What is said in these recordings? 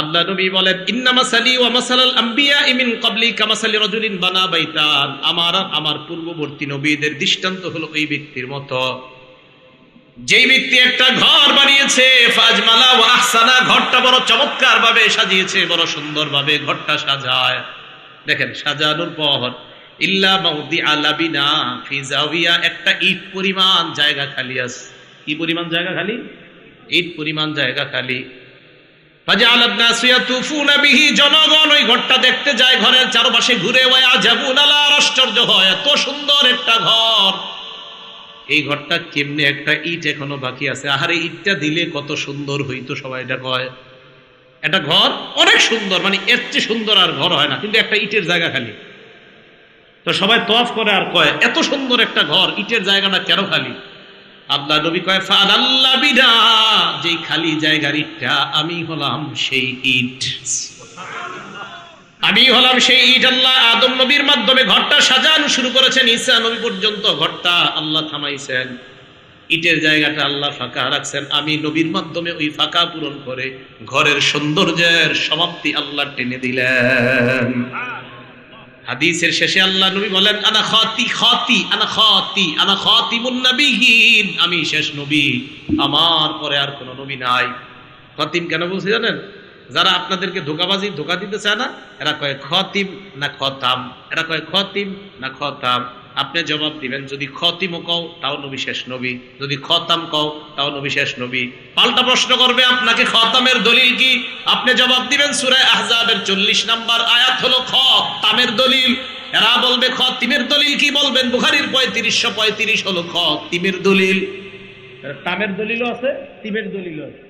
আল্লাহ নবী বলেন, ইন্না মাসালি ওয়া মাসালাল আম্বিয়া মিন ক্বাবলি কামাসালি রাজুলিন বানা বাইতান, আমার আর আমার পূর্ববর্তী নবীদের দৃষ্টান্ত হলো ওই ব্যক্তির মতো যেই ব্যক্তি একটা ঘর বানিয়েছে, ফাজমালা ওয়া আহসানা, ঘরটা বড় চমৎকার ভাবে সাজিয়েছে, বড় সুন্দর ভাবে ঘরটা সাজায়। দেখেন সাজানোর পর ইল্লা মাউদি আলাবিনা ফি জাওিয়া, একটা ইট পরিমাণ জায়গা খালি আছে। কি পরিমাণ জায়গা খালি? ইট পরিমাণ জায়গা খালি। ফাজআলান নাসু ইয়াতুফুনা বিহি, জনগণ ওই ঘরটা দেখতে যায়, ঘরের চারপাশে ঘুরে, ওয়া আজাবুন আলা, আশ্চর্য হয়, এত সুন্দর একটা ঘর, এই ঘরটা কেমনে একটা ইট এখনো বাকি আছে, আহারে ইটটা দিলে কত সুন্দর হইতো। সবাই এটা কয়, একটা ঘর অনেক সুন্দর, মানে এর চেয়ে সুন্দর আর ঘর হয় না, কিন্তু একটা ইটের জায়গা খালি। তো সবাই তওয়াফ করে আর কয়, এত সুন্দর একটা ঘর, ইটের জায়গাটা কেন খালি? আল্লাহ নবী কয়, ফাআল্লাহ বিদা, যেই খালি জায়গার ইটটা আমি হলাম সেই ইট, আমি হলাম সেই ইট। আল্লাহ আদম নবীর মাধ্যমে ঘরটা সাজানো শুরু করেছেন, ঈসা নবী পর্যন্ত ঘরটা আল্লাহ থামাইছেন, ইটের জায়গাটা আল্লাহ ফাঁকা রাখছেন, আমি নবীর মাধ্যমে ওই ফাঁকা পূরণ করে ঘরের সৌন্দর্যের সমাপ্তি আল্লাহ টেনে দিলেন। হাদিসের শেষে আল্লাহ নবী বলেন, আনা খাতিমুন নবিয়্যিন, আমি শেষ নবী, আমার পরে আর কোনো নবী নাই। খাতিম কেন বলছি জানেন? যারা আপনাদেরকে ধোকা দিতে চায় না, এরা কয় খতিম না খতাম, এরা কয় খতিম না খতাম। আপনি জবাব দিবেন, যদি খতিমও কও তাও নবী শেষ নবী, যদি খতাম কও তাও নবী শেষ নবী। পাল্টা প্রশ্ন করবে আপনাকে, খতামের দলিল কি? আপনি জবাব দিবেন সূরা আহজাবের 40 নম্বর আয়াত হলো খতামের দলিল। এরা বলবে খতিমের দলিল কি? বলবেন বুখারীর 3535 হলো খতিমের দলিল। তামের দলিলও আছে, তিমের দলিলও আছে।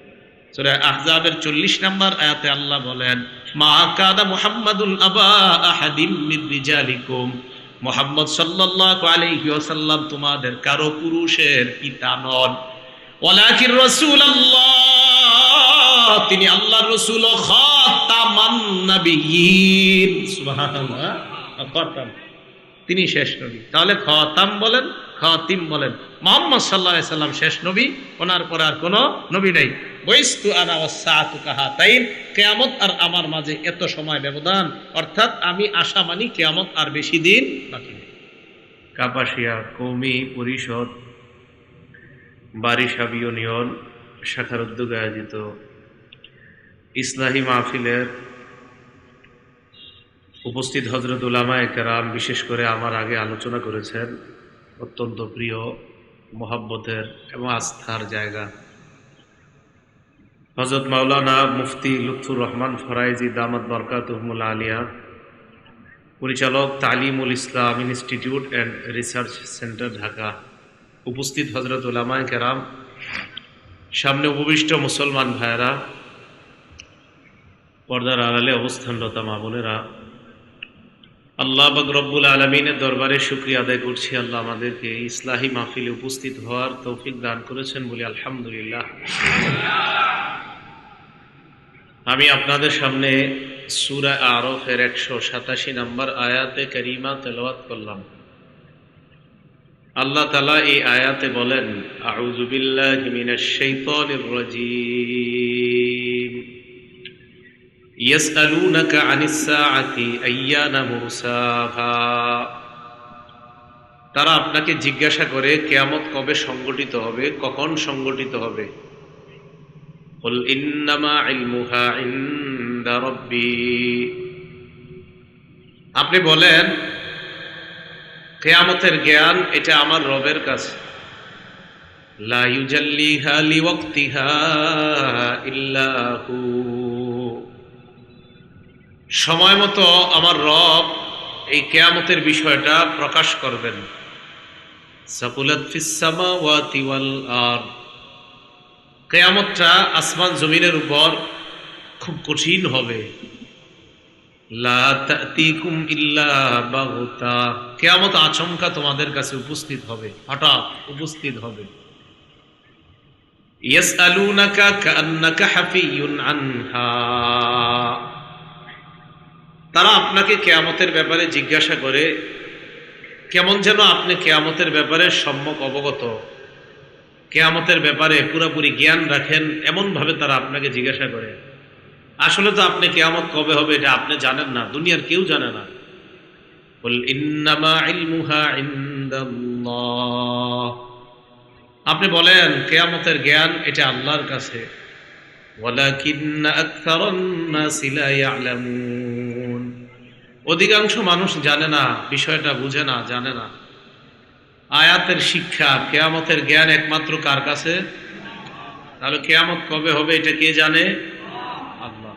সূরা আহজাবের 40 নম্বর আয়াতে আল্লাহ বলেন, মা কাদা মুহাম্মাদুল আবা আহাদিম মির রিজালিকুম, মুহাম্মদ সাল্লাল্লাহু আলাইহি ওয়াসাল্লাম তোমাদের কারো পুরুষের পিতা নন, ওয়ালাকিন রাসূলুল্লাহ, তিনি আল্লাহর রাসূল, খাতামান নবিয়্যিন, সুবহানাল্লাহ, খাতাম, তিনি শেষ নবী। তাহলে খাতাম বলেন, খাতিম বলেন, মুহাম্মদ সাল্লাল্লাহু আলাইহি সাল্লাম শেষ নবী, ওনার পর আর কোনো নবী নেই। বইস্তু আনা ওয়াস সাআতু কাহাতাইন, কিয়ামত আর আমার মাঝে এত সময় ব্যবধান, অর্থাৎ আমি আশা মানি কিয়ামত আর বেশি দিন বাকি নেই। কাপাসিয়া কওমি পরিষদ বারিশাব ইউনিয়ন শাখার উদ্যোগে আয়োজিত ইসলাহি মাহফিলের উপস্থিত হযরত উলামায়ে কেরাম, বিশেষ করে আমার আগে আলোচনা করেছেন, অত্যন্ত প্রিয়, মোহাব্বতের এবং আস্থার জায়গা হযরত মাওলানা মুফতি লুৎফুর রহমান ফরাইজি দামাত বরকাতুহুল আলিয়া, পরিচালক Talimul Islam institute and research centre Dhaka, উপস্থিত হযরত উলামায়ে কেরাম, সামনে উপবিষ্ট মুসলমান ভাইয়েরা, পর্দার আড়ালে অবস্থানরত মা বোনেরা, আল্লাহ পাক রব্বুল আলামিনের দরবারে শুকরিয়া আদায় করছি, আল্লাহ আমাদেরকে ইসলাহি মাহফিলে উপস্থিত হওয়ার তৌফিক দান করেছেন বলে আলহামদুলিল্লাহ। আমি আপনাদের সামনে সূরা আরফের 187 নম্বর আয়াতে কারিমা তেলাওয়াত করলাম। আল্লাহ তাআলা এই আয়াতে বলেন, আউযু বিল্লাহি মিনাশ শাইতানির রাজীম, ইয়াসআলুনাকা আনিস সাআতি আইয়ানা মুরসাহা, তারা আপনাকে জিজ্ঞাসা করে কিয়ামত কবে সংগঠিত হবে, কখন সংগঠিত হবে। কুল ইন্নামা ইলমুহা ইনদা রাব্বি, আপনি বলেন কিয়ামতের জ্ঞান এটা আমার রবের কাছে। লা ইউজাল্লিহা লিওয়াক্তিহা ইল্লা হু, সময় মতো আমার রব এই কিয়ামতের বিষয়টা প্রকাশ করবেন। সাকুলাত ফিস সামাওয়াতি ওয়াল আরদ, কিয়ামতটা আসমান জমিনের উপর খুব কঠিন হবে। লা তা'তিকুম ইল্লা বাগতা, কিয়ামত আচমকা তোমাদের কাছে উপস্থিত হবে, হঠাৎ উপস্থিত হবে। ইয়াসআলুনাকা কাআন্নাকা হাফিয়ুন আনহা, তারা আপনাকে কিয়ামতের ব্যাপারে জিজ্ঞাসা করে কেমন যেন আপনি কিয়ামতের ব্যাপারে সম্যক অবগত, কিয়ামতের ব্যাপারে পুরোপুরি জ্ঞান রাখেন, এমন ভাবে তারা আপনাকে জিজ্ঞাসা করে। আসলে তো আপনি কিয়ামত কবে হবে এটা আপনি জানেন না, দুনিয়ার কেউ জানে না। কুল ইন্নামা ইলমুহা ইনদাল্লাহ, আপনি বলেন কিয়ামতের জ্ঞান এটা আল্লাহর কাছে। ওয়ালাকিন্না আকসারান নাসি লা ইয়ালামুন, অধিকাংশ মানুষ জানে না, বিষয়টা বুঝে না, জানে না। আয়াতের শিক্ষা কিয়ামতের জ্ঞান একমাত্র কার কাছে? তাহলে কিয়ামত কবে হবে এটা কে জানে? আল্লাহ।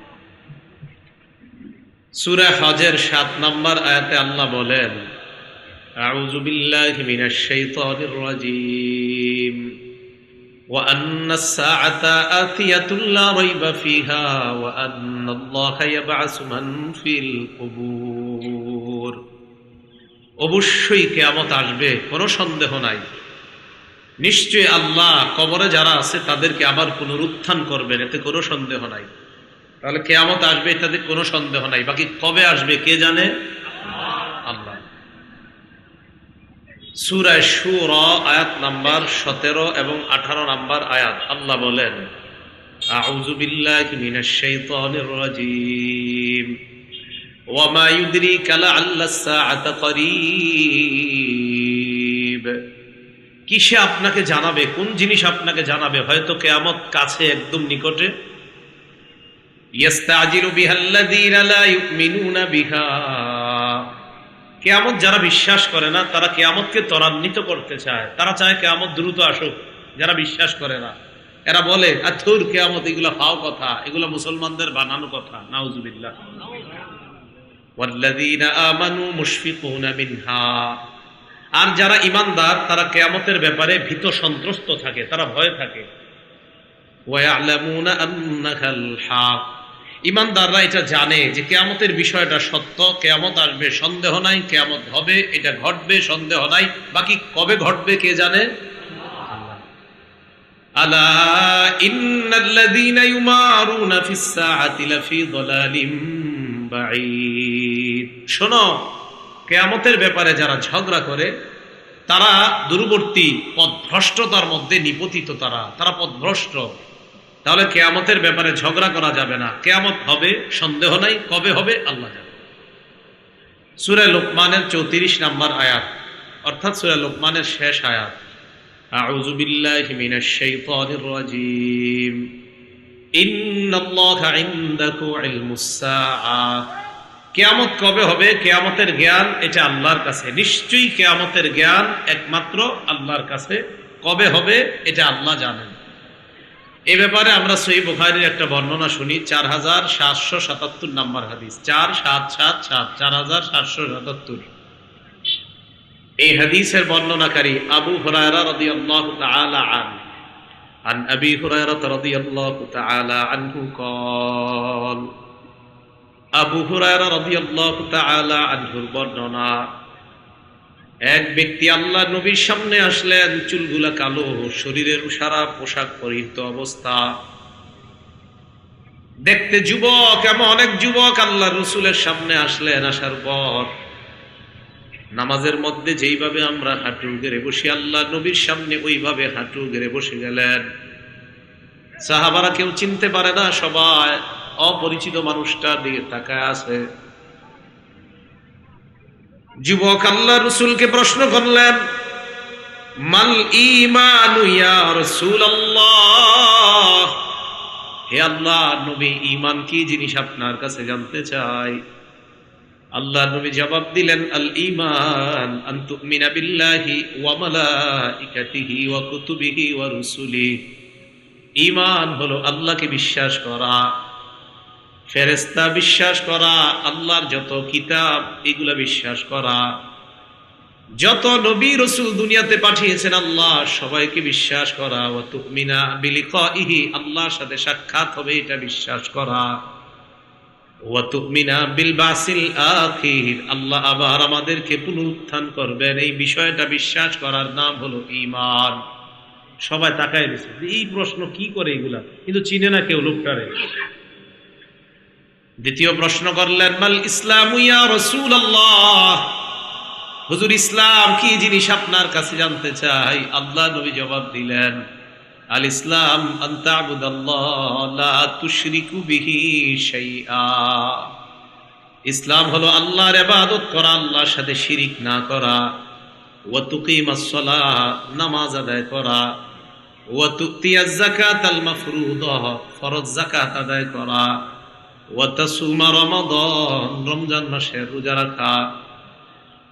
সূরা হজের ৭ নম্বর আয়াতে আল্লাহ বলেন, আউযু বিল্লাহি মিনাশ শাইতানির রাজীম ওয়া আন্নাস সাআতা আতিয়াতুল লা রাইবা ফিহা ওয়া আন্নাল্লাহা ইয়াবআসু মান ফিল কুবুর, অবশ্যই কিয়ামত আসবে, কোনো সন্দেহ নাই। নিশ্চয়ই আল্লাহ কবরে যারা আছে তাদেরকে আবার পুনরুত্থান করবেন, এতে কোনো সন্দেহ নাই। তাহলে কিয়ামত আসবে এটাতে কোনো সন্দেহ নাই, বাকি কবে আসবে কে জানে? আল্লাহ। সূরা শুরা আয়াত নাম্বার 17 এবং 18 নাম্বার আয়াত আল্লাহ বলেন, আউযু বিল্লাহি মিনাশ শাইতানির রাজীম ওয়া মা ইউদরিকা লাআল্লাস সাআতা করিব, কিসে আপনাকে জানাবে, কোন জিনিস আপনাকে জানাবে, হয়তো কিয়ামত কাছে, একদম নিকটে। ইয়াস্তাজিলু বিহাল্লাযীনা লা ইউমিনুনা বিহা, কিয়ামত যারা বিশ্বাস করে না তারা কিয়ামতকে ত্বরান্বিত করতে চায়, তারা চায় কিয়ামত দ্রুত আসুক। যারা বিশ্বাস করে না এরা বলে আথুর কিয়ামত, এগুলা ফাও কথা, এগুলা মুসলমানদের বানানো কথা, নাউজুবিল্লাহ। ওয়াল্লাযীনা আমানু মুশফিকুনা মিনহা, আর যারা ঈমানদার তারা কিয়ামতের ব্যাপারে ভীত সন্ত্রস্ত থাকে, তারা ভয়ে থাকে। ওয়া ইয়ালামুনা আন্নাহাল হক, ঈমানদাররা এটা জানে যে কিয়ামতের বিষয়টা সত্য, কিয়ামত আসবে সন্দেহ নাই, কিয়ামত হবে এটা ঘটবে সন্দেহ নাই, বাকি কবে ঘটবে কে জানে? আল্লাহ। আলা ইন্নাল্লাযীনা ইউমারুনা ফিস সাআতি লাফি যালালিম বাঈদ, শোনো কিয়ামতের ব্যাপারে যারা ঝগড়া করে তারা দূরবর্তী পথভ্রষ্টতার মধ্যে নিপতিত, তারা পথভ্রষ্ট। তাহলে কিয়ামতের ব্যাপারে ঝগড়া করা যাবে না, কিয়ামত হবে সন্দেহ নাই, কবে হবে আল্লাহ জানে। সূরা লোকমানের 34 নম্বর আয়াত, অর্থাৎ সূরা লোকমানের শেষ আয়াত, আউযু বিল্লাহি মিনাশ শাইতানির রাজীম ইন্নাল্লাহা ইনদাহু ইলমুস সাআ, কিয়ামত কবে হবে, কিয়ামতের জ্ঞান এটা আল্লাহর কাছে। নিশ্চয়ই কিয়ামতের জ্ঞান একমাত্র আল্লাহর কাছে, কবে হবে এটা আল্লাহ জানেন। এই ব্যাপারে আমরা সহিহ বুখারীর একটা বর্ণনা শুনি, 4777 নম্বর হাদিস, 4777, 4777। এই হাদিসের বর্ণনাকারী আবু হুরায়রা রাদিয়াল্লাহু তাআলা আনহু, আন আবি হুরায়রা রাদিয়াল্লাহু তাআলা আনহু قال, আবু হুরায়রা রাদিয়াল্লাহু তাআলা আনহুর বর্ণনা, এক ব্যক্তি আল্লাহ নবীর সামনে আসলেন, চুলগুলা কালো, শরীরের সারা পোশাক পরিহিত অবস্থা, দেখতে যুবক। এমন অনেক যুবক আল্লাহ রাসূলের সামনে আসলেন, আসার পর নামাজের মধ্যে যেইভাবে আমরা হাঁটু গেড়ে বসি আল্লাহ নবীর সামনে ওইভাবে হাঁটু গেড়ে বসে গেলেন। সাহাবারা কেউ চিনতে পারে না, সবাই অপরিচিত মানুষটার দিকে তাকায় আছে। যুবক আল্লাহ রাসূলকে প্রশ্ন করলেন, মাল ঈমানু ইয়া রাসূলুল্লাহ, হে আল্লাহ নবী, ঈমান কি জিনিস আপনার কাছে জানতে চাই। আল্লাহ নবী জবাব দিলেন, আল ঈমান আন তুমিনা বিল্লাহি ওয়া মালাইকাতিহি ওয়া কুতুবিহি ওয়া রুসুলিহি, ঈমান হলো আল্লাহকে বিশ্বাস করা, ফেরেশতা বিশ্বাস করা, আল্লাহর যত কিতাব এগুলা বিশ্বাস করা, যত নবী রাসূল দুনিয়াতে পাঠিয়েছেন আল্লাহ সবাইকে বিশ্বাস করা, ওয়া তুমিনা বিলিকাইহি, আল্লাহর সাথে সাক্ষাৎ হবে এটা বিশ্বাস করা, ওয়া তুমিনা বিল বাসিল আখির, আল্লাহ আবার আমাদেরকে পুনরুত্থান করবেন, এই বিষয়টা বিশ্বাস করার নাম হলো ঈমান। সবাই তাকায় দিছে, এই প্রশ্ন কি করে এগুলা, কিন্তু চিনে না কেউ লোকটারে। দ্বিতীয় প্রশ্ন করলেন, মাল ইসলামু ইয়া রাসূলুল্লাহ, হুজুর ইসলাম কি জিনিস আপনার কাছে জানতে চাই। আল্লাহ নবী জবাব দিলেন, আল ইসলাম আন তা'বুদাল্লাহ লা তুশরিকু বিহি শাইআ। ইসলাম হলো আল্লাহর ইবাদত করা, আল্লাহর সাথে শিরিক না করা। ওয়া তুকিমাস সালাহ, নামাজ আদায় করা। ওয়া তুতিয়াজ যাকাতাল মাফরুদাহ, ফরজ যাকাত আদায় করা। ওয়া তাসুমা রমাদান, রমজান মাসে রোজা রাখা।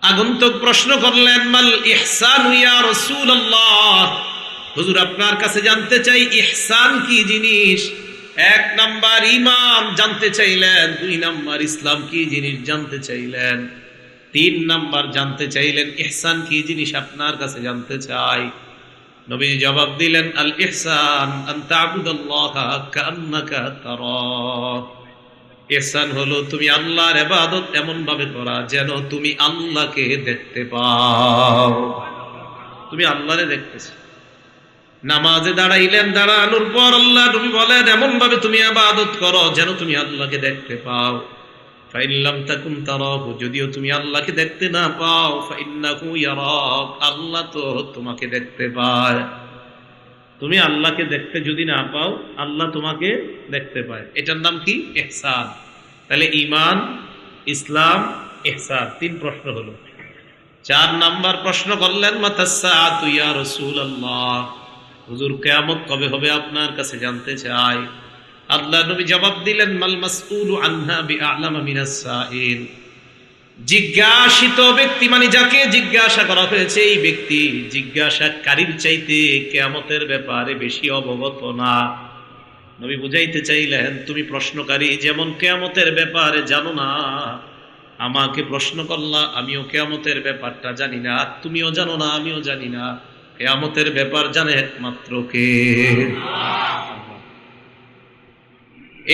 আগন্তুক প্রশ্ন করলেন, মাল ইহসান ইয়া রাসূলুল্লাহ, হুজুর আপনার কাছে জানতে চাই ইহসান কি জিনিস। এক নাম্বার ঈমান জানতে চাইলেন, দুই নাম্বার ইসলাম কি জিনিস জানতে চাইলেন, তিন নাম্বার জানতে চাইলেন ইহসান কি জিনিস আপনার কাছে জানতে চাই। নবীজি জবাব দিলেন, আল ইহসান আন তা'বুদাল্লাহা কাআন্নাকা তারাহ। ইহসান হলো তুমি আল্লাহর ইবাদত এমন ভাবে করা যেন তুমি আল্লাহকে দেখতে পাও। তুমি আল্লাহরে দেখতেছো। নামাজে দাঁড়াইলেন, দাঁড়ানোর পর আল্লাহ নবী বলেন এমন ভাবে তুমি ইবাদত করো যেন তুমি আল্লাহকে দেখতে পাও। ফাইন লাম তাকুন তারাহু, যদিও তুমি আল্লাহকে দেখতে না পাও, ফাইন্নাহু ইয়ারাক, আল্লাহ তো তোমাকে দেখতে পায়। তুমি আল্লাহকে দেখতে যদি না পাও, আল্লাহ তোমাকে দেখতে পায়। এটার নাম কি? ইহসান। তাহলে ঈমান, ইসলাম, ইহসান, তিন প্রশ্ন হলো। চার নাম্বার প্রশ্ন করলেন, মাতাস সাআতু ইয়া রাসূলুল্লাহ, হুজুর কিয়ামত কবে হবে আপনার কাছে জানতে চাই। আল্লাহ নবী জবাব দিলেন, মাল মাসউলু আনহা বিআলামা মিনাস সাইল, জিজ্ঞাসিত ব্যক্তি মানে যাকে জিজ্ঞাসা করা হয়েছে এই ব্যক্তি জিজ্ঞাসাকারীর চাইতে কিয়ামতের ব্যাপারে বেশি অবগত না। নবী বুঝাইতে চাইলেন তুমি প্রশ্নকারী যেমন কিয়ামতের ব্যাপারে জানো না, আমাকে প্রশ্ন করলা, আমিও কিয়ামতের ব্যাপারটা জানি না, তুমিও জানো না, আমিও জানি না। কিয়ামতের ব্যাপার জানে একমাত্র কে?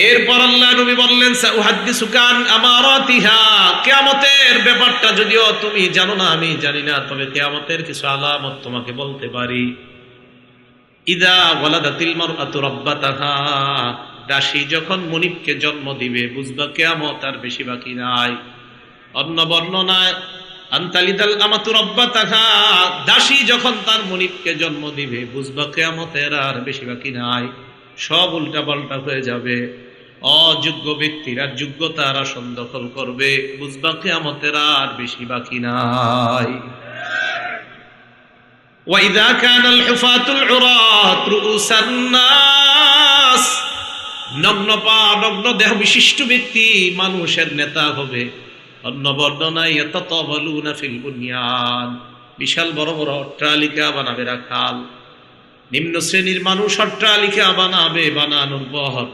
এরপর আল্লাহ নবী বললেন, সাউহাদ্দিসুকা আন আমারাতিহা, কিয়ামতের ব্যাপারটা যদিও তুমি জানো না, আমি জানি না, তবে কিয়ামতের কিছু আলামত তোমাকে বলতে পারি। ইদা ওয়ালাদাতিল মারআতু রাব্বাতাহা, দাসী যখন মনিবকে জন্ম দিবে বুঝবা কিয়ামত আর বেশি বাকি নাই। অন্য বর্ণনায় আনতালিদাল আমাতু রাব্বাতাহা, দাসী যখন তার মনিবকে জন্ম দিবে বুঝবা কিয়ামতের আর বেশি বাকি নাই। সব উল্টা পাল্টা হয়ে যাবে। অযোগ্য ব্যক্তিরা যোগ্যতার আসন দখল করবে, বুঝবা কিয়ামতের আর বেশি বাকি নাই। ওয়াইদা কানাল হুফাতুল উরাত রুউসান নাস, নগ্ন পা নগ্ন দেহ বিশিষ্ট ব্যক্তি মানুষের নেতা হবে। অন্য বর্ণনায় ইয়াতাতাওয়ালুনা ফিল বুনিয়ান, বিশাল বড় বড় অট্টালিকা বানাবে রাখাল। নিম্ন শ্রেণীর মানুষ অট্টালিকা বানাবে, বানানোর পর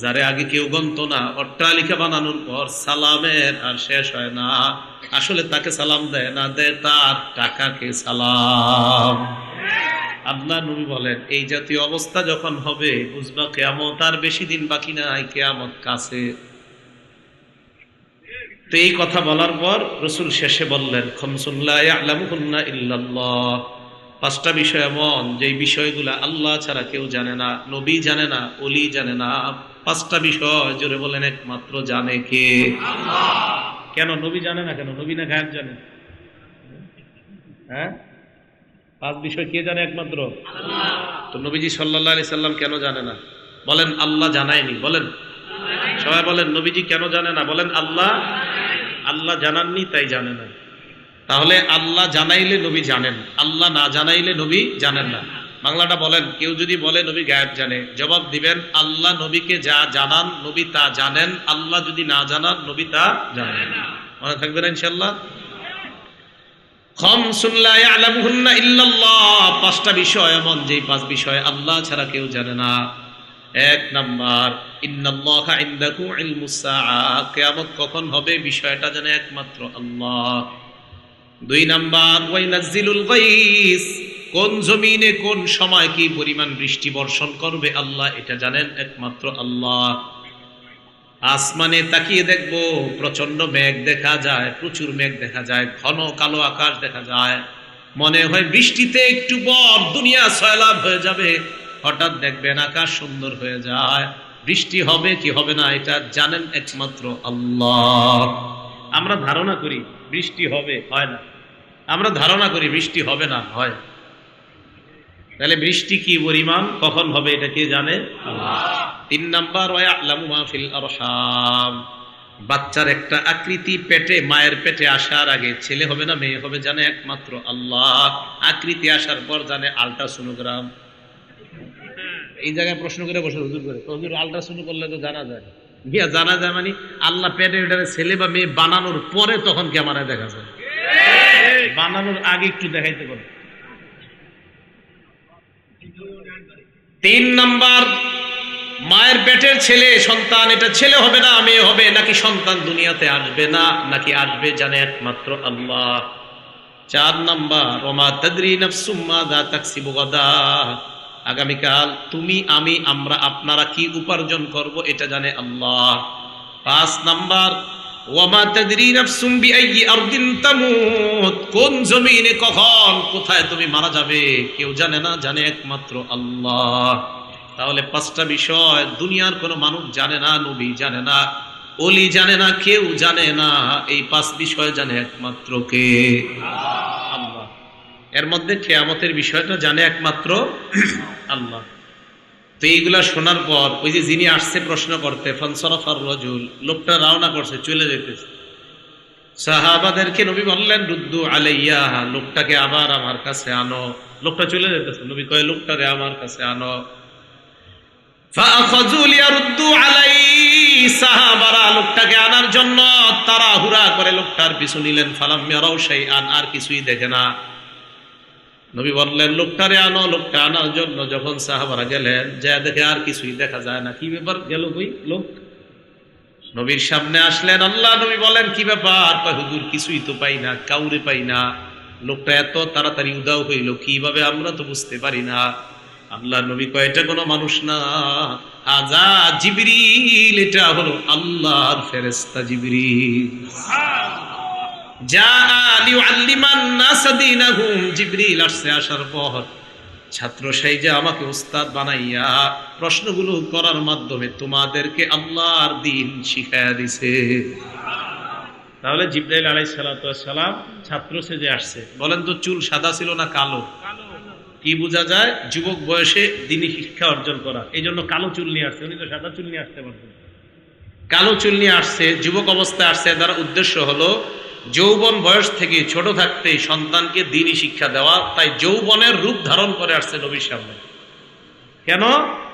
যারে আগে কেউ গণত না, অট্টালিকা বানানোর পর সালামের আর শেষ হয় না। আসলে তাকে সালাম দেয় না, দেয় তার টাকাকে সালাম। আল্লাহ নবী বলেন এই জাতীয় অবস্থা যখন হবে বুঝবা কিয়ামত আর বেশি দিন বাকি নাই, কিয়ামত কাছে। তো এই কথা বলার পর রাসূল শেষে বললেন, খামসুন লা ইয়ালামুহুন্না ইল্লাল্লাহ, পাঁচটা বিষয় এমন যে বিষয়গুলো আল্লাহ ছাড়া কেউ জানে না, নবী জানে না, ওলি জানে না। পাঁচটা বিষয় জোরে বলেন একমাত্র জানে কে? আল্লাহ। কেন নবী জানে না? কেন নবী না গায়েব জানে? হ্যাঁ, পাঁচ বিষয় কে জানে? একমাত্র আল্লাহ। তো নবীজি সাল্লাল্লাহু আলাইহি সাল্লাম কেন জানে না? বলেন আল্লাহ জানায়নি। বলেন সবাই বলেন নবীজি কেন জানে না? বলেন আল্লাহ, আল্লাহ জানাননি তাই জানে না। তাহলে আল্লাহ জানাইলে নবী জানেন, আল্লাহ না জানাইলে নবী জানেন না। বাংলাটা বলেন, কেউ যদি বলে নবী গায়েব জানে, জবাব দিবেন আল্লাহ নবীকে যা জানান নবী তা জানেন, আল্লাহ যদি না জানান নবী তা জানেন না। মনে থাকবে না ইনশাআল্লাহ? খামসুন লা ইয়ালামুহুন্না ইল্লাল্লাহ, পাঁচটা বিষয় এমন যে পাঁচ বিষয় আল্লাহ ছাড়া কেউ জানে না। এক নাম্বার, ইন্নাল্লাহা ইনদাহু ইলমুস সাআ, কিয়ামত কখন হবে বিষয়টা জানে একমাত্র আল্লাহ। দুই নাম্বার, ওয়াইনাজ্জিলুল গায়স, কোন জমিনে কোন সময় কি পরিমাণ বৃষ্টি বর্ষণ করবে আল্লাহ এটা জানেন একমাত্র আল্লাহ। আসমানে তাকিয়ে দেখবো প্রচন্ড মেঘ দেখা যায়, প্রচুর মেঘ দেখা যায়, ঘন কালো আকাশ দেখা যায়, মনে হয় বৃষ্টিতে একটু পর দুনিয়া সয়লাব হয়ে যাবে। হঠাৎ দেখবেন আকাশ সুন্দর হয়ে যায়। বৃষ্টি হবে কি হবে না এটা জানেন একমাত্র আল্লাহ। আমরা ধারণা করি বৃষ্টি হবে, হয় না। আমরা ধারণা করি বৃষ্টি হবে না, হয়। তাহলে বৃষ্টি কি পরিমাণ কখন হবে এটা কে জানে? আল্লাহ। 3 নাম্বার ওয়ায়ালামু মা ফিল আরহাম, বাচ্চার একটা আকৃতি পেটে মায়ের পেটে আসার আগে ছেলে হবে না মেয়ে হবে জানে একমাত্র আল্লাহ। আকৃতি আসার পর জানে আল্ট্রাসোনোগ্রাম। এই জায়গায় প্রশ্ন করে বসে হুজুর করে, হুজুর আল্ট্রাসোনো করলে তো জানা যায়। গিয়া জানা যায় মানে আল্লাহ পেটে ওটারে ছেলে বা মেয়ে বানানোর পরে তখন ক্যামেরায় দেখা যায়, বানানোর আগে একটু দেখাইতে পারে। 3 নাম্বার, মায়ের পেটের ছেলে সন্তান, এটা ছেলে হবে না মেয়ে হবে, নাকি সন্তান দুনিয়াতে আসবে না নাকি আসবে জানে একমাত্র আল্লাহ। 4 নাম্বার, ওমা তাদরি নাফসুম মাযা তাকসিবু গাদা, আগামীকাল তুমি আমি আমরা আপনারা কি উপার্জন করব এটা জানে আল্লাহ। 5 নাম্বার, ওয়ামা তাদরি নাফসুম বিআইয়ি আরদিন তামুত, কোন জমিনে কখন কোথায় তুমি মারা যাবে কেউ জানে না, জানে একমাত্র আল্লাহ। তাহলে 5টা বিষয় দুনিয়ার কোনো মানুষ জানে না, নবী জানে না, ওলি জানে না, কেউ জানে না। এই 5 বিষয় জানে একমাত্র কে? আল্লাহ। এর মধ্যে কিয়ামতের বিষয়টা জানে একমাত্র আল্লাহ। তো এইগুলা শোনার পর ওই যে যিনি আসছে প্রশ্ন করতে, ফানসারাফার রাজুল, লোকটা রওনা করছে চলে যেতেছে। সাহাবাদেরকে নবী বললেন রুদ্দু আলাইয়া, লোকটাকে আবার আমার কাছে আনো। লোকটা চলে যেতেছে, নবী কয় লোকটাকে আমার কাছে আনো। ফাআখাযু লিয়ারুদ্দু আলাইহি, সাহাবারা লোকটাকে আনার জন্য তাড়াহুড়া করে লোকটার পিছু নিলেন। ফালাম ইয়ারাউ শাইআন, আর কিছুই দেখে না। নবী বললেন লোকটারে আনো। লোকটা আনার জন্য যখন সাহাবারা গেলেন, যা দেখে আর কিছুই দেখা যায় না। কি ব্যাপার, গেল কই লোক? নবীর সামনে আসলেন। আল্লাহ নবী বলেন কি ব্যাপার? হুজুর কিছুই তো পাই না, কাউরে পাই না। লোকটা এত তাড়াতাড়ি উদাও হইল কিভাবে আমরা তো বুঝতে পারি না। আল্লাহ নবী কয় এটা কোনো মানুষ না, হাজা জিবরিল, এটা হলো আল্লাহর ফেরেশতা জিবরিল। জিবরিল আসছে, আসার পর ছাত্র সাইজা আমাকে উস্তাদ বানাইয়া প্রশ্নগুলো করার মাধ্যমে তোমাদেরকে আল্লাহর দ্বীন শিখায়া দিছে। তাহলে জিবরাইল আলাইহিস সালাতু ওয়াস সালাম ছাত্র সেজে আসছে। বলেন তো চুল সাদা ছিল না কালো? কি বোঝা যায়? যুবক বয়সে দ্বীনি শিক্ষা অর্জন করা, এই জন্য কালো চুল নিয়ে আসছে। উনি তো সাদা চুল নিয়ে আসতে পারতেন, কালো চুল নিয়ে আসছে। যুবক অবস্থায় আসছে, তার উদ্দেশ্য হলো যৌবন বয়স থেকে ছোট থাকতে সন্তানকে দ্বীনি শিক্ষা দেওয়া। তাই যৌবনের রূপ ধারণ করে আসছে নবীর সামনে। কেন?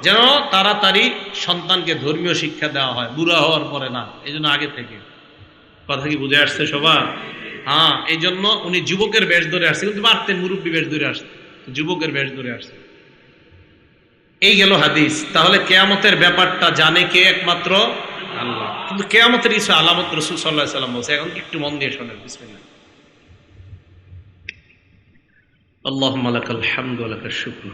যেন তাড়াতাড়ি সন্তানকে ধর্মীয় শিক্ষা দেওয়া হয়, বুড়া হওয়ার পরে না। এই জন্য আগে থেকে। কথা কি বুঝে আসছে সবার? হ্যাঁ, এই জন্য উনি যুবকের বেশ ধরে আসছে, কিন্তু পারতেন মুরব্বী বেশ ধরে আসছে, যুবকের বেশ ধরে আসছে। এই গেল হাদিস। তাহলে কিয়ামতের ব্যাপারটা জানে কে? একমাত্র আল্লাহ। কিন্তু কিয়ামতের কিছু আলামত রাসূল সাল্লাল্লাহু আলাইহি ওয়াসাল্লাম বলছে, এখন একটু মন দিয়ে শোনেন। বিসমিল্লাহ। আল্লাহুম্মা লাকাল হামদু ওয়া লাকাশ শুকর।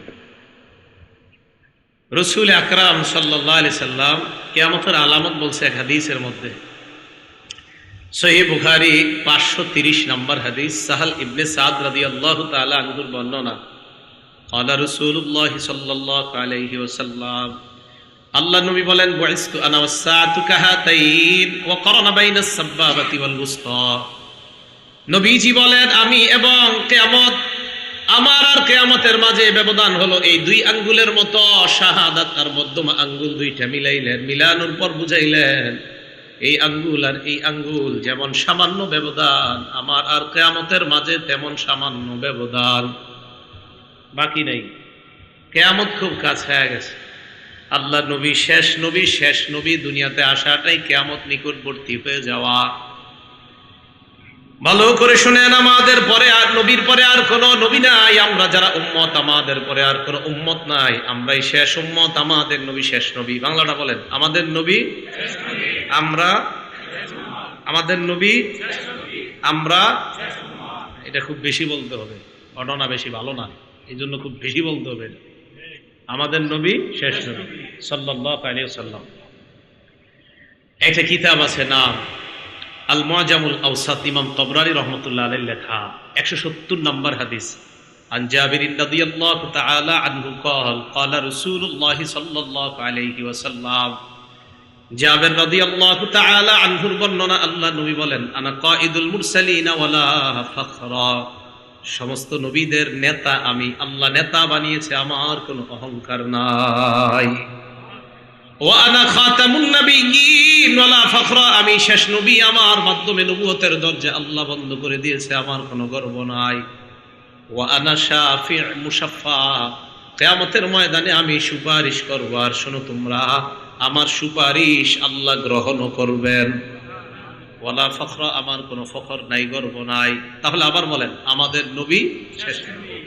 রাসূল আকরাম সাল্লাল্লাহু আলাইহি সাল্লাম কিয়ামতের আলামত বলছে এক হাদিসের মধ্যে। সহিহ বুখারী 530 নম্বর হাদিস, সাহাল ইবনে সাদ রাদিয়াল্লাহু তাআলা আনহুর বর্ণনা। ক্বালা রাসূলুল্লাহ সাল্লাল্লাহু আলাইহি ওয়াসাল্লাম, আল্লাহ নবী বলেন বুইসতু আনা ওয়াসসাআতু কাহাতাইন ওয়া কারানা বাইনাস সাব্বাবাতি ওয়াল উসতা। নবীজি বলেন আমি এবং কিয়ামত, আমার আর কিয়ামতের মাঝে ব্যবধান হলো এই 2 আঙ্গুলের মতো। শাহাদাত আর মধ্যমা আঙ্গুল দুইটা মিলাইলেন, মিলানোর পর বুঝাইলেন এই আঙ্গুল আর এই আঙ্গুল যেমন সামান্য ব্যবধান, আমার আর কিয়ামতের মাঝে তেমন সামান্য ব্যবধান, বাকি নাই। কিয়ামত খুব কাছে হয়ে গেছে। আল্লাহ নবী শেষ নবী, শেষ নবী দুনিয়াতে আসাটাই কিয়ামত নিকটবর্তী হয়ে যাওয়া। ভালো করে শুনেন, আমাদের পরে আর নবীর পরে আর কোনো নবী নাই। আমরা যারা উম্মত, আমাদের পরে আর কোনো উম্মত নাই। আমরাই শেষ উম্মত, আমাদের নবী শেষ নবী। বাংলাটা বলেন, আমাদের নবী শেষ নবী, আমরা আমাদের নবী শেষ নবী, আমরা শেষ উম্মত। এটা খুব বেশি বলতে হবে, ঘটনা বেশি ভালো না, এই জন্য খুব বেশি বলতে হবে। আমাদের নবী শেষ নবী সাল্লাল্লাহু আলাইহি ওয়াসাল্লাম। একটা কিতাব আছে নাম আল মুআজামুল আওসাত, ইমাম তাবরানী রাহমাতুল্লাহ আলাইহি লেখা, 170 নম্বর হাদিস। আন জাবির রাদিয়াল্লাহু তাআলা আনহু قال قال رسول الله সাল্লাল্লাহু আলাইহি ওয়াসাল্লাম, জাবির রাদিয়াল্লাহু তাআলা আনহুর বর্ণনা, আল্লাহ নবী বলেন আনা কাঈদুল মুরসালিন ওয়ালা ফাখরা, সমস্ত নবীদের নেতা আমি, আল্লাহ নেতা বানিয়েছে, আমার কোনো অহংকার নাই। ওয়া আনা খাতামুন নাবিয়্যিন ওয়ালা ফখরা, আমি শেষ নবী, আমার মাধ্যমে নবুয়তের দরজা আল্লাহ বন্ধ করে দিয়েছে, আমার কোনো গর্ব নাই। ওয়া আনা শাফি' মুশাফফা, কিয়ামতের ময়দানে আমি সুপারিশ করব, আর শোনো তোমরা, আমার সুপারিশ আল্লাহ গ্রহণ করবেন। ওয়ালা ফখরা, আমার কোনো ফখর নাই, গর্ব নাই। তাহলে আবার বলেন, আমাদের নবী শেষ নবী।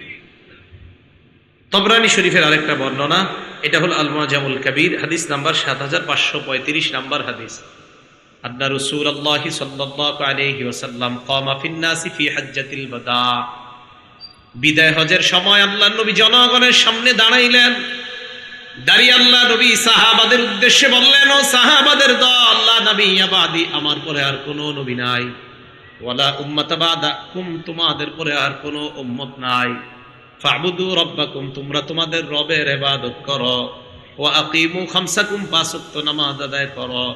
তবরানী শরীফের আরেকটা বর্ণনা, এটা হল আল মুআজামুল কাবীর, হাদিস নাম্বার 7535 নাম্বার হাদিস। আন্না রাসূলুল্লাহ সাল্লাল্লাহু আলাইহি ওয়াসাল্লাম কামা ফিন নাসি ফি হাজ্জাতিল বাদা, বিদায় হজের সময় আল্লাহ নবী জনগণের সামনে দাঁড়াইলেন। দাঁড়িয়ে আল্লাহ নবী সাহাবাদের উদ্দেশ্যে বললেন, ও সাহাবাদের দল, আল্লাহ নবী বাদি, আমার পরে আর কোনো নবী নাই। ওয়ালা উম্মাতা বাদাকুম, তোমাদের পরে আর কোনো উম্মত নাই। ফা'বুদু রাব্বাকুম, তোমরা তোমাদের রবের ইবাদত করো। ওয়া আকিমু খামসাকুম, পাঁচ ওয়াক্ত নামাজ আদায় করো।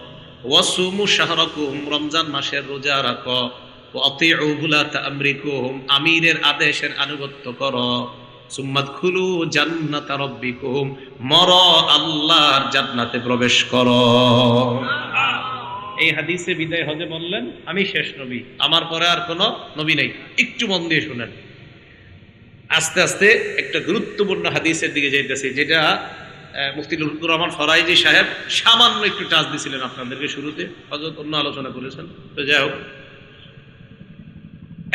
ওয়া সুমু শাহরাকুম, রমজান মাসের রোজা রাখো। ওয়া আতিউ উলাতা আমরিকুম, আমিরের আদেশের আনুগত্য করো। সুম্মাদখুলু জান্নাতা রাব্বিকুম, মর আল্লাহর জান্নাতে প্রবেশ করো। এই হাদিসে বিদায় হজে বললেন, আমি শেষ নবী, আমার পরে আর কোনো নবী নেই। একটু মন দিয়ে শুনেন। আস্তে আস্তে একটা গুরুত্বপূর্ণ হাদিসের দিকে যাইতেছি, যেটা মুফতি লুৎফুর রহমান ফরাইজি সাহেব সামান্য একটু টাচ দিয়েছিলেন আপনাদেরকে শুরুতে, হযরত অন্য আলোচনা করেছেন। তো যাই হোক,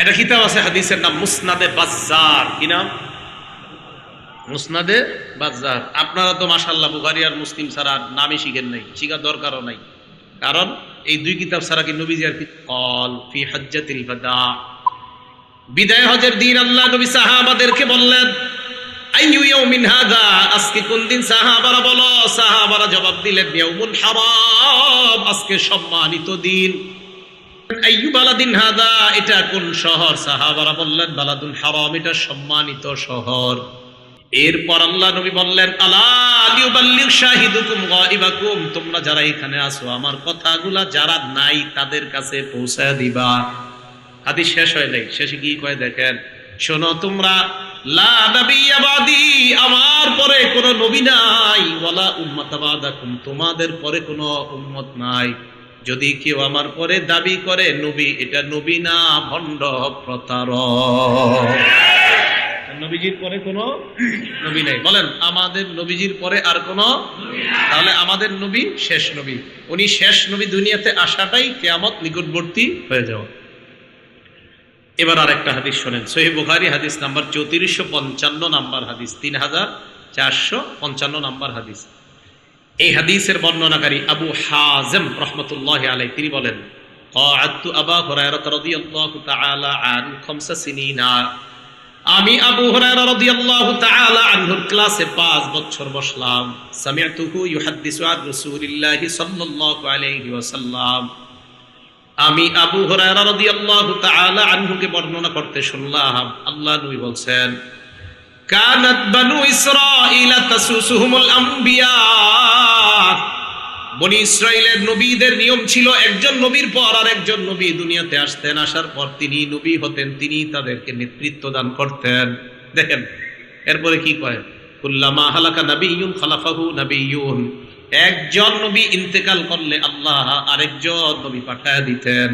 একটা কিতাব আছে হাদিসের নাম মুসনাদে বাজ্জার। কি নাম? মুসনাদে বাজ্জার। আপনারা তো মাশাআল্লাহ বুখারী আর মুসলিম ছাড়া নামই শিখেন নাই, শিখার দরকারও নাই, কারণ এই দুই কিতাব ছাড়া কি নবীজি আর কি কল ফি হাজ্জাতিল বাদা, বিদায় হজের দিন আল্লাহ নবী সাহাবাদেরকে বললেন, আইয়ু ইয়াউমিন হাযা, আজকে কোন দিন? সাহাবারা বলো, সাহাবারা জবাব দিলেন, ইয়াউমুল হারাম, আজকে সম্মানিত দিন। আইয়ু বালাদিন হাযা, এটা কোন শহর? সাহাবারা বললেন, বালাদুল হারাম, এটা সম্মানিত শহর। এরপর আল্লাহ নবী বললেন, আলা লিউবাল্লিগ শাহিদুকুম গায়িবাকুম, তোমরা যারা এখানে আছো আমার কথাগুলা যারা নাই তাদের কাছে পৌঁছায় দিবা। হাদিস শেষ হয় নাই, শেষে কি কয় দেখেন, শোনো তোমরা, লা নাবিয়্যা বাদি, আমার পরে কোনো নবী নাই, ওয়ালা উম্মাতা বাদাকুম, তোমাদের পরে কোনো উম্মত নাই। যদি কেউ আমার পরে দাবি করে নবী, এটা নবী না, ভণ্ড প্রতারক। নবীজির পরে কোনো নবী নাই। বলেন, আমাদের নবীজির পরে আর কোনো নবী নাই। তাহলে আমাদের নবী শেষ নবী। উনি শেষ নবী, দুনিয়াতে আসাটাই কিয়ামত নিকটবর্তী হয়ে যাওয়া। এবার আরেকটা হাদিস শোনেন, সহিহ বুখারী হাদিস নাম্বার 3455 নাম্বার হাদিস, 3455 নাম্বার হাদিস। এই হাদিসের বর্ণনাকারী আবু হাযিম রাহমাতুল্লাহি আলাইহি, তিনি বলেন, ক্বাআদতু আবু হুরায়রা রাদিয়াল্লাহু তাআলা আন 5 সিনিনা, আমি আবু হুরায়রা রাদিয়াল্লাহু তাআলা আনহুর ক্লাসে 5 বছর বসলাম। সামি'তুহু ইউহাদ্দিসু আন রাসূলিল্লাহি সাল্লাল্লাহু আলাইহি ওয়াসাল্লাম, আমি আবু হুরায়রা রাদিয়াল্লাহু তাআলা আনহুকে বর্ণনা করতে শুনলাম, আল্লাহ নবী বলছেন, কানাত বানু ইসরাঈল তাসুসুহুমুল আম্বিয়া, বনি ইসরাইলের নবীদের নিয়ম ছিল, একজন নবীর পর আর একজন নবী দুনিয়াতে আসতেন, আসার পর তিনি নবী হতেন, তিনি তাদেরকে নেতৃত্ব দান করতেন। দেখেন এরপরে কি কয়, কুল্লামা হালাকা নাবিয়্যুন খালাফাহু নাবিয়্যুন, একজন নবী ইন্তেকাল করলে আল্লাহ আরেকজন নবী পাঠায় দিতেন।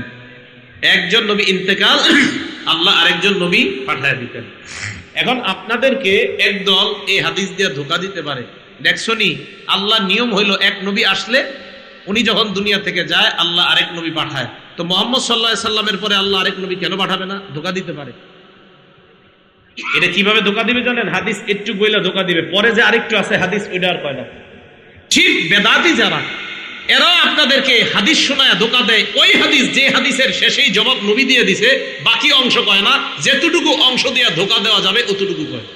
একজন নবী ইন্তেকাল, আল্লাহ আরেকজন নবী পাঠায় দিতেন। এখন আপনাদেরকে একদল এই হাদিস দিয়ে ধোঁকা দিতে পারে, দেখছনি আল্লাহ নিয়ম হইল এক নবী আসলে উনি যখন দুনিয়া থেকে যায় আল্লাহ আরেক নবী পাঠায়, তো মুহাম্মদ সাল্লাল্লাহু আলাইহি সাল্লামের পরে আল্লাহ আরেক নবী কেন পাঠাবে না? ধোঁকা দিতে পারে। এটা কিভাবে ধোঁকা দিবে জানেন? হাদিস একটু বইলা ধোঁকা দিবে, পরে যে আরেকটু আছে হাদিস ওইটা আর কয় না। ঠিক বেদাতি যারা, এরা আপনাদেরকে হাদিস শোনায় ধোঁকা দেয়, ওই হাদিস যে হাদিসের শেষেই জবাব নবী দিয়ে দিছে, বাকি অংশ কয় না, যেতটুকু অংশ দিয়ে ধোঁকা দেওয়া যাবে অতটুকু কয়।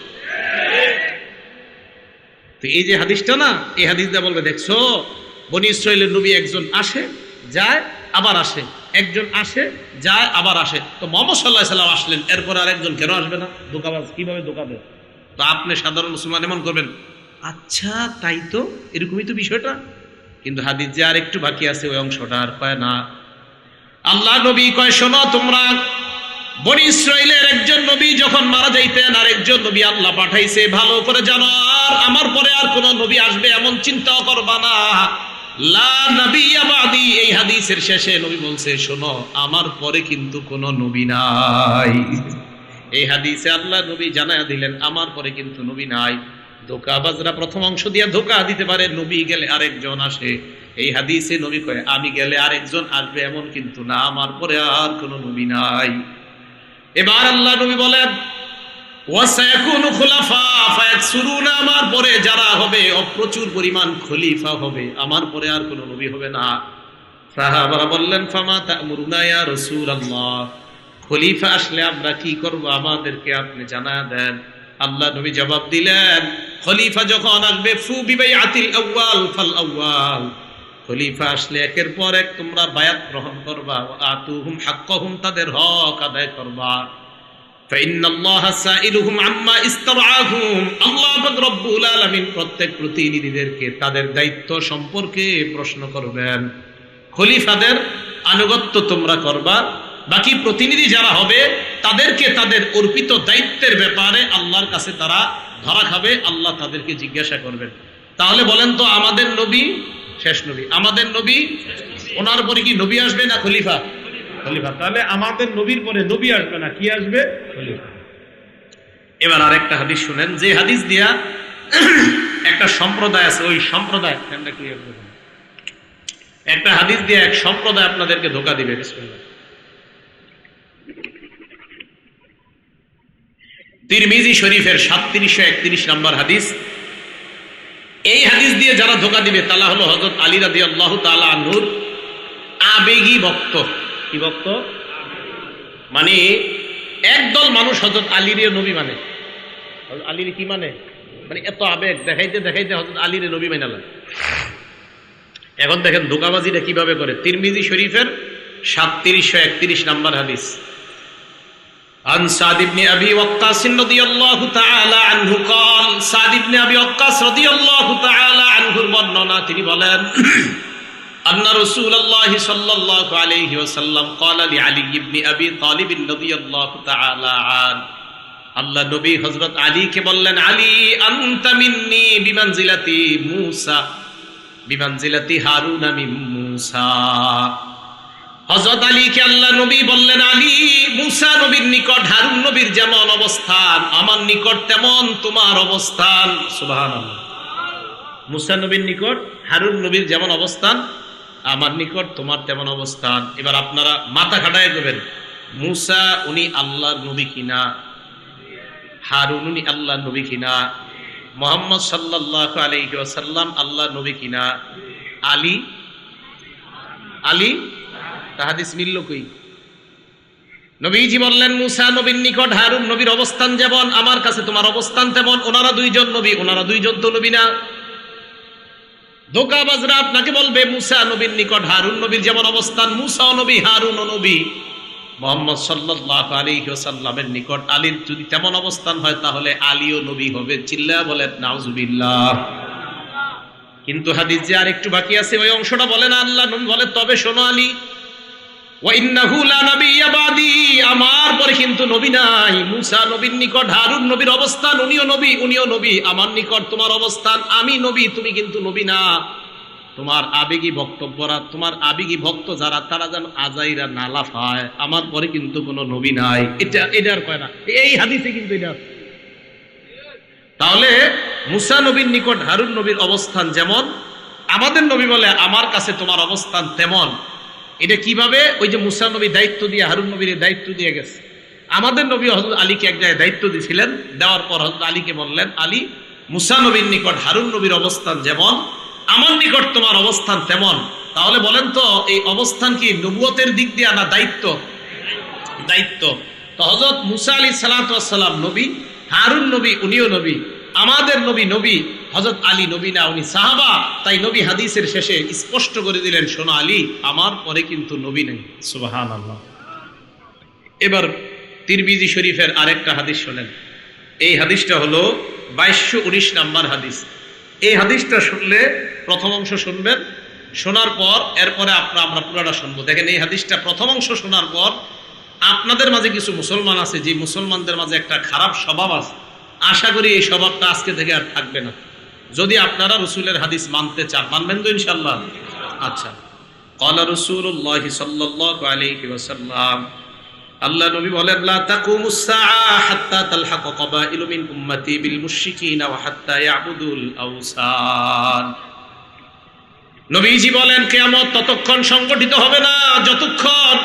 তো এই যে হাদিসটা না, এই হাদিস দিয়ে বলবে, দেখছো বনি ইসরাইলের নবী একজন আসে যায় আবার আসে, একজন আসে যায় আবার আসে, তো মুহাম্মদ সাল্লাল্লাহু আলাইহি সাল্লাম আসলেন, এরপর আরেকজন কেন আসবে না? ধোঁকাবাজ কিভাবে ধোঁকা দেয়? তো আপনি সাধারণ মুসলমান এমন করবেন, আচ্ছা তাই তো, এরকমই তো বিষয়টা, কিন্তু হাদিস যে আর একটু বাকি আছে ওই অংশটা আর কয় না। আল্লাহ নবী কয়, শোনো তোমরা, বনি ইসরাইলের একজন নবী যখন মারা যাইতেন আর একজন নবী আল্লাহ পাঠাইছে, ভালো করে জানো, আর আমার পরে আর কোন নবী আসবে এমন চিন্তাও করবা না। লা নাবিয়্যা বাদি, এই হাদিসের শেষে নবী বলছে, শোনো, আমার পরে কিন্তু কোন নবী নাই। এই হাদিসে আল্লাহ নবী জানায়া দিলেন আমার পরে কিন্তু নবী নাই। ধোঁকাবাজরা প্রথম অংশ দিয়ে ধোঁকা দিতে পারে, নবী গেলে আরেকজন আসে। এই হাদিসে নবী কয় আমি গেলে আরেকজন আসবে এমন কিন্তু না, আমার পরে আর কোন নবী নাই। এবার আল্লাহ নবী বলেন ওয়াসায়াকুনু খুলাফা ফায়াকসুরুনা, আমার পরে যারা হবে প্রচুর পরিমাণ খলিফা হবে, আমার পরে আর কোন নবী হবে না। সাহাবারা বললেন ফামা তা'মুরুনা ইয়া রাসূলুল্লাহ, খলিফা আসলে আমরা কি করব, আমাদেরকে আপনি জানায়া দেন। আল্লাহ নবী জবাব দিলেন, খলিফা যখন আসবে ফু বিবাইআতিল আউয়াল ফাল আউয়াল, খলিফা আসলে একের পর এক তোমরা বায়াত গ্রহণ করবা, আতুহুম হাক্কাহুম, তাদের হক আদায় করবা। ফাইন্নাল্লাহা সাইলুহুম আম্মা ইসতারআহুম, আল্লাহ পাক রব্বুল আলামিন প্রত্যেক প্রতিনিধিদেরকে তাদের দায়িত্ব সম্পর্কে প্রশ্ন করবেন। খলিফাদের আনুগত্য তোমরা করবা, বাকি প্রতিনিধি যারা হবে তাদেরকে তাদের অর্পিত দায়িত্বের ব্যাপারে আল্লাহর কাছে তারা ধরা খাবে, আল্লাহ তাদেরকে জিজ্ঞাসা করবেন। তাহলে বলেন তো, আমাদের নবী শেষ নবী, আমাদের নবী, ওনার পরে কি নবী আসবে না খলিফা? খলিফা। তাহলে আমাদের নবীর পরে নবী আসবে না, কি আসবে? খলিফা। এবার আরেকটা হাদিস শুনেন, যে হাদিস দিয়া একটা সম্প্রদায় আছে, ওই সম্প্রদায় একটা হাদিস দিয়ে এক সম্প্রদায় আপনাদেরকে ধোঁকা দিবে। বিসমিল্লাহ। তিরমিজি শরীফের 3731 নম্বর হাদিস। এই হাদিস দিয়ে যারা ধোঁকা দিবে তারা হলো হযরত আলী রাদিয়াল্লাহু তাআলা আনহুর আবেগী ভক্ত। কি ভক্ত? মানে একদল মানুষ হযরত আলীর নবী মানে, হযরত আলীর কি মানে, মানে এত আবেগ দেখাইতে দেখাইতে হযরত আলীর নবী মানালা। এখন দেখেন ধোঁকাবাজিটা কিভাবে করে। তিরমিজি শরীফের 3731 নম্বর হাদিস। عن سعد بن أبي وقاص رضي الله تعالى عنه قال, سعد بن أبي وقاص رضي الله تعالى عنه বর্ণনা, তিনি বলেন أن رسول الله صلى الله عليه وسلم قال لعلي بن أبي طالب رضي الله تعالى عنه, আল্লাহ নবী হযরত আলীকে বললেন, আলী আনতা মিন্নি বিমানজিলাতি মূসা বিমানজিলাতি হারুন মিন মূসা। হযরত আলীকে আল্লাহ নবী বললেন, আলী, মূসা নবীর নিকট হারুন নবীর যেমন অবস্থান, আমার নিকট তেমন তোমার অবস্থান। সুবহানাল্লাহ। মূসা নবীর নিকট হারুন নবীর যেমন অবস্থান, আমার নিকট তোমার তেমন অবস্থান। এবার আপনারা মাথা খাটায় করবেন, মূসা উনি আল্লাহর নবী কিনা, হারুন উনি আল্লাহর নবী কিনা, মুহাম্মদ সাল্লাল্লাহু আলাইহি ওয়াসাল্লাম আল্লাহর নবী কিনা, আলী আলী হাদিস মিলল কই? নবীজি বললেন, মূসা নবীর নিকট হারুন নবীর অবস্থান যেমন, আমার কাছে তোমার অবস্থান তেমন। ওনারা দুইজন নবী, ওনারা দুইজন তো নবী না। ধোঁকাবাজরা আপনাকে বলবে মূসা নবীর নিকট হারুন নবীর যেমন অবস্থান, মূসাও নবী হারুনও নবী। মুহাম্মদ সাল্লাল্লাহু আলাইহি ওয়াসাল্লামের নিকট আলীর যদি তেমন অবস্থান হয় তাহলে আলীও নবী হবে। চিল্লায়া বলেন নাউজুবিল্লাহ। কিন্তু হাদিস যে আর একটু বাকি আছে, ওই অংশটা বলেন আল্লাহ নবী বলে, তবে শোনো আলী, ওয়া ইন্নাহু লা নাবিয়্যা বাদি, আমার পরে কিন্তু নবী নাই। মূসা নবীর নিকট হারুন নবীর অবস্থান, উনিও নবী উনিও নবী। আমার নিকট তোমার অবস্থান, আমি নবী, তুমি কিন্তু নবী না। তোমার আবেগী বক্তব্যরা, তোমার আবেগী ভক্ত যারা, তারা যেন আজাইরা না লাফায়, আমার পরে কিন্তু কোনো নবী নাই। এটার কয় না, এই হাদিসে কিন্তু এটা। তাহলে মূসা নবীর নিকট হারুন নবীর অবস্থান যেমন, আমাদের নবী বলে আমার কাছে তোমার অবস্থান তেমন। এটা কিভাবে? ওই যে মূসা নবী দায়িত্ব দিয়ে হারুন নবীর দায়িত্ব দিয়ে গেছে, আমাদের নবী হযরত আলীকে এক জায়গায় দায়িত্ব দিয়েছিলেন। দেওয়ার পর হযরত আলীকে বললেন, আলী, মূসা নবীর নিকট হারুন নবীর অবস্থান যেমন, আমার নিকট তোমার অবস্থান তেমন। তাহলে বলেন তো, এই অবস্থান কি নবুয়তের দিক দিয়ে না দায়িত্ব? দায়িত্ব। তো হযরত মূসা আলাইহিস সালাতু ওয়াস সালাম নবী, হারুন নবী উনিও নবী, আমাদের নবী নবী, হযরত আলী নবী না, উনি সাহাবা। তাই নবী হাদিসের শেষে স্পষ্ট করে দিলেন, শোনো আলী, আমার পরে কিন্তু নবী নেই। সুবহানাল্লাহ। এবার তিরমিজি শরীফের আরেকটা হাদিস শোনেন। এই হাদিসটা হলো 2219 নাম্বার হাদিস। এই হাদিসটা শুনলে প্রথম অংশ শুনবেন, শোনার পর এরপরে আমরা পুরোটা শুনবো। দেখেন, এই হাদিসটা প্রথম অংশ শোনার পর আপনাদের মাঝে কিছু মুসলমান আছে, যে মুসলমানদের মাঝে একটা খারাপ স্বভাব আছে, আশা করি এই স্বভাবটা আজকে থেকে আর থাকবে না। যদি আপনারা রাসূলের হাদিস মানতে চান, মানবেন তো ইনশাআল্লাহ? আচ্ছা, ক্বালা রাসূলুল্লাহ সাল্লাল্লাহু আলাইহি ওয়াসাল্লাম, আল্লাহ নবী বলেন, লা তাকুমুস সাআ হাত্তা তালহাকা কাবাইলু মিন উম্মতি বিল মুশরিকিনা ওয়া হাত্তা ইয়াবুদুল আওসান। নবীজি বলেন, কিয়ামত ততক্ষণ সংগঠিত হবে না যতক্ষণ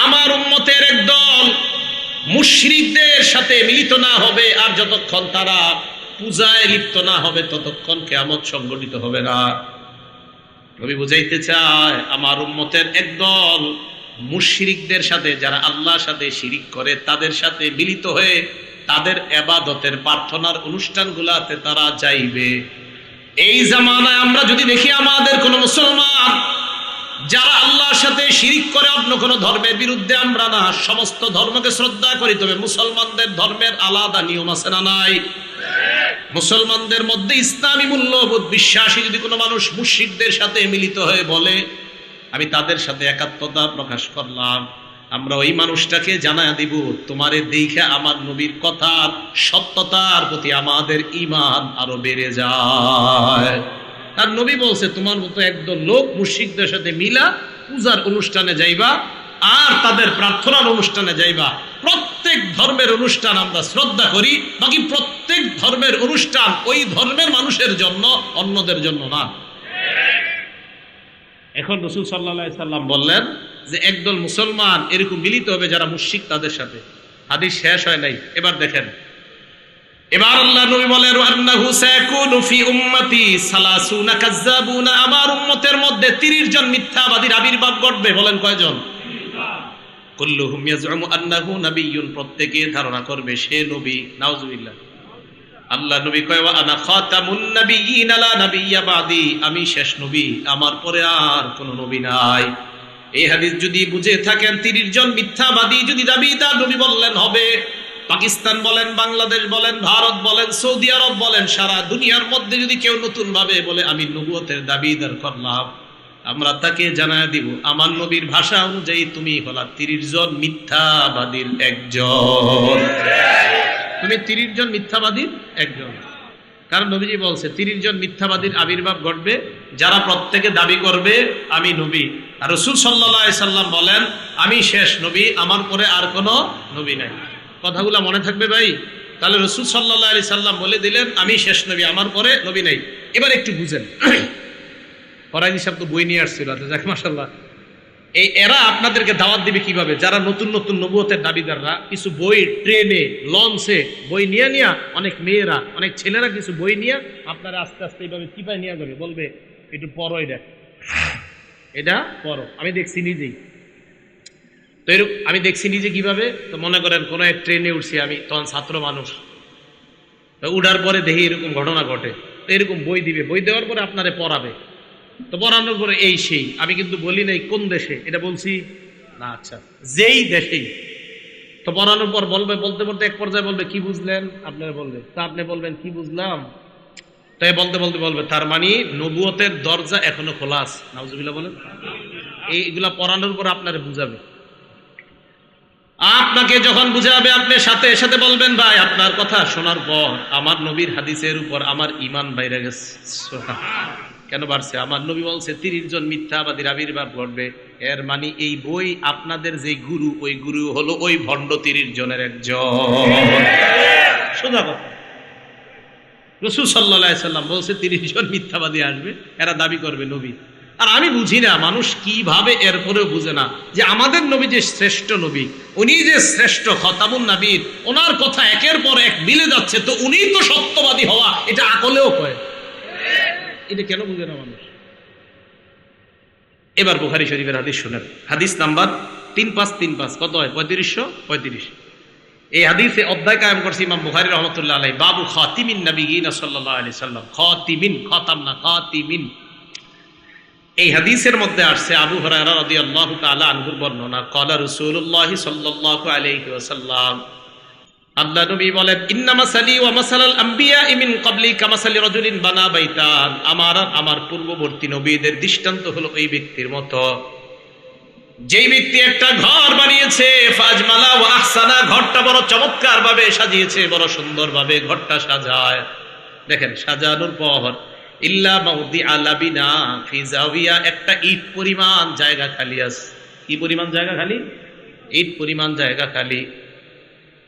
আমার উম্মতের একদল মুশরিকদের সাথে মিলিত না হবে, আর যতক্ষণ তারা পূজায় লিপ্ত না হবে ততক্ষণ কিয়ামত সংগঠিত হবে না। নবী বুঝাইতে চায়, আমার উম্মতের একদল মুশরিকদের সাথে, যারা আল্লাহর সাথে শিরিক করে, তাদের সাথে মিলিত হয়ে তাদের ইবাদতের প্রার্থনার অনুষ্ঠানগুলোতে তারা যাইবে। এই জামানায় আমরা যদি দেখি আমাদের কোন মুসলমান যারা আল্লাহর সাথে শিরিক করে, অন্য কোন ধর্মের বিরুদ্ধে আমরা না, সমস্ত ধর্মকে শ্রদ্ধা করি, তবে মুসলমানদের ধর্মের আলাদা নিয়ম আছে না নাই? মুসলমানদের মধ্যে ইসলামী মূল্যবোধ বিশ্বাসী যদি কোনো মানুষ মুশরিকদের সাথে মিলিত হয়ে বলে আমি তাদের সাথে একাত্মতা প্রকাশ করলাম, আমরা ওই মানুষটাকে জানায় দিব, তোমারে দেখে আমার নবীর কথার সত্যতার প্রতি আমাদের ঈমান আরো বেড়ে যায়। আর নবী বলছে, তোমার মতো একদল লোক মুশরিকদের সাথে মিলা পূজার অনুষ্ঠানে যাইবা আর তাদের প্রার্থনার অনুষ্ঠানে যাইবা। প্রত্যেক ধর্মের অনুষ্ঠান আমরা শ্রদ্ধা করি, বাকি প্রত্যেক ধর্মের অনুষ্ঠান ওই ধর্মের মানুষের জন্য, অন্যদের জন্য না। এখন রাসূল সাল্লাল্লাহু আলাইহি সাল্লাম বললেন যে একদল মুসলমান এরকম মিলিত হবে যারা মুশরিক তাদের সাথে। হাদিস শেষ হয় নাই, এবার দেখেন। এবার আল্লাহ নবী বলেন, আন্নাহু সায়াকুনু ফি উম্মতি সালাসুনা কাযাবুনা, আমার উম্মতের মধ্যে 30 জন মিথ্যাবাদীর আবির্ভাব ঘটবে। বলেন কয়জন? 30। কুল্লুহুম ইয়াজউমু আন্নাহু নাবিয়্যুন, প্রত্যেকে ধারণা করবে সে নবী। নাউযুবিল্লাহ। আল্লাহ নবী কয়, ওয়া আনা খাতামুন নাবিয়্যিন লা নাবিয়্যা বাদি, আমি শেষ নবী, আমার পরে আর কোন নবী নাই। এই হাদিস যদি বুঝে থাকেন, 30 জন মিথ্যাবাদী যদি দাবিদার নবী বললেন হবে, পাকিস্তান বলেন, বাংলাদেশ বলেন, ভারত বলেন, সৌদি আরব বলেন, সারা দুনিয়ার মধ্যে যদি কেউ নতুন ভাবে বলে আমি নবুয়তের দাবিদার করলাম, আমরা তাকে জানায় দিব আমার নবীর ভাষা অনুযায়ী তুমি হলা 30 জন মিথ্যাবাদীর একজন। তুমি 30 জন মিথ্যাবাদীর একজন। কারণ নবীজি বলছে 30 জন মিথ্যাবাদীর আবির্ভাব ঘটবে যারা প্রত্যেকে দাবি করবে আমি নবী। আর রাসূল সাল্লাল্লাহু আলাইহি সাল্লাম বলেন, আমি শেষ নবী, আমার পরে আর কোনো নবী নাই। কথাগুলো মনে থাকবে ভাই? তাহলে রাসূল সাল্লাল্লাহু আলাইহি সাল্লাম বলে দিলেন আমি শেষ নবী, আমার পরে নবী নাই। এবার একটু বুঝেন, ফরাইজি সাহেব তো বই নিয়ে আসছিল, যাক মাশাআল্লাহ। এরা আপনাদেরকে দাওয়াত দিবে কিভাবে? যারা নতুন নতুন নবুয়তের দাবিদাররা কিছু বই ট্রেনে, লঞ্চে বই নিয়ে অনেক মেয়েরা, অনেক ছেলেরা কিছু বই নিয়ে আপনারা আস্তে আস্তে এইভাবে চিপায় নিয়ে যাবে, বলবে একটু পড়ো, এটা পড়ো। আমি দেখছি নিজেই তো, এরকম আমি দেখছি নিজে কিভাবে। তো মনে করেন কোনো এক ট্রেনে উঠছি আমি, তখন ছাত্র মানুষ, উঠার পরে দেখি এরকম ঘটনা ঘটে, তো এরকম বই দিবে, বই দেওয়ার পরে আপনারে পড়াবে। তো পড়ানোর পরে এই সেই, আমি কিন্তু বলি নাই কোন দেশে, এটা বলছি না, আচ্ছা যেই দেশেই। তো পড়ানোর পর বলবে, বলতে বলতে এক পর্যায়ে বলবে কি বুঝলেন, আপনারা বলবে, তা আপনি বলবেন কি বুঝলাম, তাই বলতে বলতে বলবে তার মানে নবুয়তের দরজা এখনো খোলা আছে। নাউজুবিল্লাহ বলেন। এইগুলা পড়ানোর পর আপনারা বুঝাবে, আপনাকে যখন বুঝাবে আপনি সাথে সাথে বলবেন ভাই আপনার কথা শোনার পর আমার নবীর হাদিসের উপর আমার ঈমান বাইরে গেছে। কেন বাড়ছে? আমার নবী বলছে 30 জন মিথ্যাবাদীর আবির্ভাব ঘটবে। এর মানে এই বই আপনাদের যে গুরু, ওই গুরু হলো ওই ভণ্ড 30 জনের একজন। সোজা কথা। রাসূল সাল্লাল্লাহু আলাইহি সাল্লাম বলছে 30 জন মিথ্যাবাদী আসবে, এরা দাবি করবে নবী। আর আমি বুঝি না মানুষ কিভাবে এরপরেও বুঝে না যে আমাদের নবী যে শ্রেষ্ঠ নবী, উনি যে শ্রেষ্ঠ খতামুন নবীর, ওনার কথা একের পর এক মিলে যাচ্ছে, তো উনি তো সত্যবাদী হওয়া এটা আকলেও কয়। এটা কেন বুঝে না মানুষ? এবার বুখারী শরীফের হাদিস শুনেন, হাদিস নাম্বার 3535, কত হয়? 3535। এই হাদিসে অধ্যায় কায়েম করছে ইমাম বুখারী রাহমাতুল্লাহ আলাইহি, বাবু খাতিমিন নবিয়িন সাল্লাল্লাহু আলাইহি সাল্লাম। খাতিমিন, খতাম না, খাতিমিন। এই হাদিসের মধ্যে আসছে আবু হুরায়রা রাদিয়াল্লাহু তাআলা আনহুর বর্ণনা, ক্বালা রাসূলুল্লাহ সাল্লাল্লাহু আলাইহি ওয়াসাল্লাম, আল্লাহ নবী বলেন, ইন্নামা সালি ওয়া মাসালাল আম্বিয়া মিন ক্বাবলি কামাসালি রাজুলিন বানা বাইতান, আমার পূর্ববর্তী নবীদের দৃষ্টান্ত হলো ওই ব্যক্তির মতো যেই ব্যক্তি একটা ঘর বানিয়েছে ফাজমালা ওয়া আহসানা, ঘরটা বড় চমৎকার ভাবে সাজিয়েছে, বড় সুন্দর ভাবে ঘরটা সাজায়। দেখেন সাজানোর পর ইল্লা মাউদি আলাবিনা ফি জাওিয়া, একটা ইট পরিমাণ জায়গা খালি আছে। কি পরিমাণ জায়গা খালি? ইট পরিমাণ জায়গা খালি।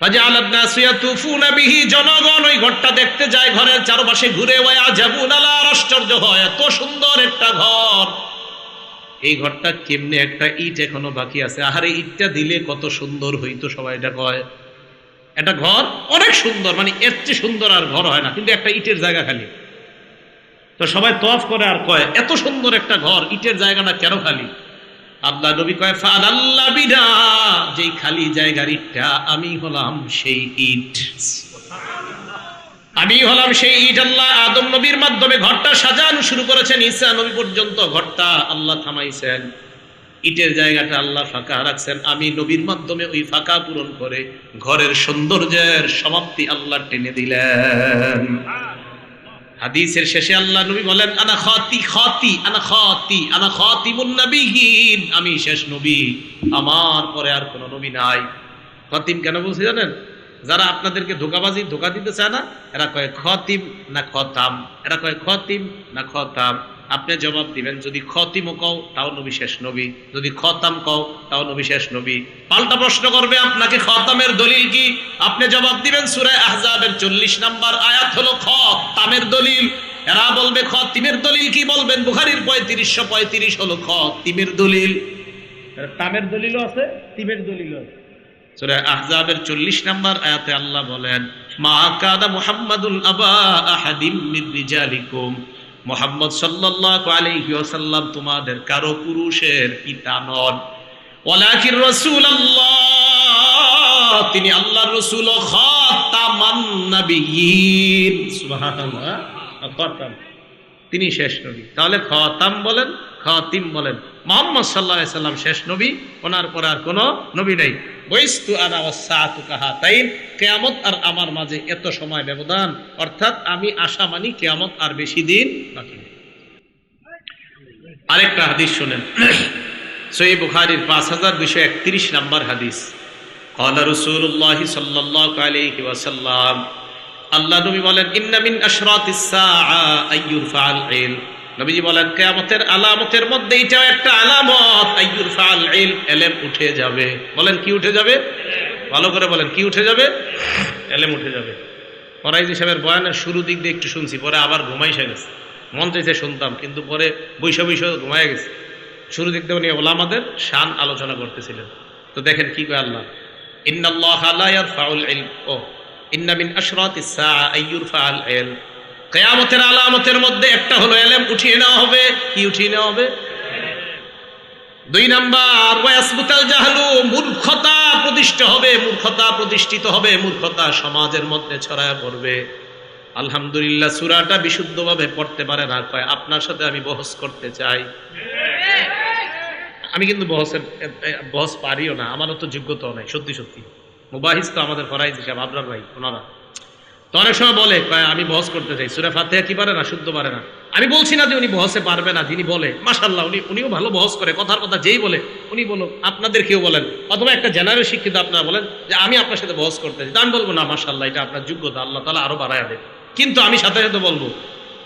ফাজআলান নাসু ইয়াতুফুনা বিহি, জনগণ ওই ঘরটা দেখতে যায়, ঘরের চারপাশে ঘুরে, ওয়া আজাবুনা লা, আশ্চর্য হয়, এত সুন্দর একটা ঘর, এই ঘরটা কেমনে একটা ইট এখনো বাকি আছে, আহারে ইটটা দিলে কত সুন্দর হইতো। সবাই এটা কয়, একটা ঘর অনেক সুন্দর, মানে এর চেয়ে সুন্দর আর ঘর হয় না, কিন্তু একটা ইটের জায়গা খালি। তো সবাই তওয়াফ করে আর কয় এত সুন্দর একটা ঘর, ইটের জায়গাটা কেন খালি? আল্লাহ নবী কয় ফাআল্লাহ বিনা, যেই খালি জায়গার ইটটা আমি হলাম সেই ইট, আমি হলাম সেই ইট। আল্লাহ আদম নবীর মাধ্যমে ঘরটা সাজানো শুরু করেছেন, ঈসা নবী পর্যন্ত ঘরটা আল্লাহ থামাইছেন, ইটের জায়গাটা আল্লাহ ফাঁকা রাখছেন, আমি নবীর মাধ্যমে ওই ফাঁকা পূরণ করে ঘরের সৌন্দর্যের সমাপ্তি আল্লাহ টেনে দিলেন। হাদিসের শেষে আল্লাহ নবী বলেন আনা খাতিমুন নবিয়্যিন, আমি শেষ নবী, আমার পরে আর কোনো নবী নাই। খাতিম কেন বলছি জানেন? যারা আপনাদেরকে ধোকা দিতে চায় না, এরা কয় খতিম না খতাম, এরা কয় খতিম না খতাম। আপনি জবাব দিবেন, যদি খতিমও কও তাও নবী শেষ নবী, যদি খতাম কও তাও নবী শেষ নবী। পাল্টা প্রশ্ন করবে আপনাকে, খতামের দলিল কি? আপনি জবাব দিবেন সূরা আহজাবের 40 নম্বর আয়াত হলো খতামের দলিল। এরা বলবে খতিমের দলিল কি? বলবেন বুখারীর 3535 হলো খতিমের দলিল। তামের দলিলও আছে, তিমের দলিলও আছে। সূরা আহজাবের 40 নম্বর আয়াতে আল্লাহ বলেন মা কানা মুহাম্মাদুন আবা আহাদিম মির রিজালিকুম, মুহাম্মদ সাল্লাল্লাহু আলাইহি ওয়াসাল্লাম তোমাদের কারো পুরুষের পিতা নন, ওয়ালাকিন রাসূলুল্লাহ, তিনি আল্লাহর রাসূল, খাতামান নবিয়্যিন, সুবহানাল্লাহ, খাতাম, তিনি শেষ নবী। তাহলে খাতাম বলেন, খাতিম বলেন, মুহাম্মদ সাল্লাল্লাহু আলাইহি সাল্লাম শেষ নবী, ওনার পর আর কোনো নবী নাই। বইস্তু আনা ওয়াসসাআতু কাহাতাইন, কিয়ামত আর আমার মাঝে এত সময় ব্যবধান, অর্থাৎ আমি আশা মানি কিয়ামত আর বেশি দিন বাকি নেই। আরেকটা হাদিস শুনেন, সহিহ বুখারীর 5231 নম্বর হাদিস। ক্বালা রাসূলুল্লাহ সাল্লাল্লাহু আলাইহি ওয়াসাল্লাম, আল্লাহ নবী বলেন ইন্না মিন আশরাতিস সাআ আইয়ুরফাল ইলম, নবীজি বলেন কিয়ামতের আলামতের মধ্যে এটাও একটা আলামত, আইয়ুরফাল ইলম, ইলম উঠে যাবে। বলেন কি উঠে যাবে? ভালো করে বলেন কি উঠে যাবে? ইলম উঠে যাবে। ফরাইজি সাহেবের বয়ানের শুরু দিক দিয়ে একটু শুনছি, পরে আবার ঘুমাইসে গেছে, মন চাইছে শুনতাম, কিন্তু পরে বৈশা ঘুমায় গেছে। শুরু দিক দিয়ে উনি ওলামাদের শান আলোচনা করতেছিলেন। তো দেখেন কি কয় আল্লাহ, ইন্নাল্লাহা লা ইয়ারফাউল ইলম, ও ইন্না মিন আশরাতিস সাআ আইয়ুরফাল ইলম, কিয়ামতের আলামতের মধ্যে একটা হলো ইলম উঠিয়ে নেওয়া হবে। কি উঠিয়ে নেওয়া হবে? 2 নাম্বার ওয়াসবুতাল জাহলু, মূর্খতা প্রতিষ্ঠিত হবে, মূর্খতা প্রতিষ্ঠিত হবে, মূর্খতা সমাজের মধ্যে ছড়ায় পড়বে। আলহামদুলিল্লাহ সূরাটা বিশুদ্ধভাবে পড়তে পারে না, কয় আপনার সাথে আমি বহস করতে চাই। আমি কিন্তু বহস পারিও না, আমারও তো যোগ্যতাও নাই, সত্যি সত্যি। মুবাহিস তো আমাদের ফরাইজ হিসাব আবরার ভাই, ওনারা তো অনেক সময় বলে আমি বহস করতে চাই, সূরা ফাতিহা কি পারে না, শুদ্ধ পারে না। আমি বলছি না যে উনি বহসে পারবে না, যিনি বলে মাশাআল্লাহ উনিও ভালো বহস করে, কথার কথা যেই বলে উনি বলো, আপনাদের কেউ বলেন, অথবা একটা জেনারেল শিক্ষিত আপনারা বলেন যে আমি আপনার সাথে বহস করতে চাই, আমি বলবো না মাশাআল্লাহ এটা আপনার যোগ্যতা, আল্লাহ তাআলা আরো বাড়ায় দেবে। কিন্তু আমি সাথে সাথে বলবো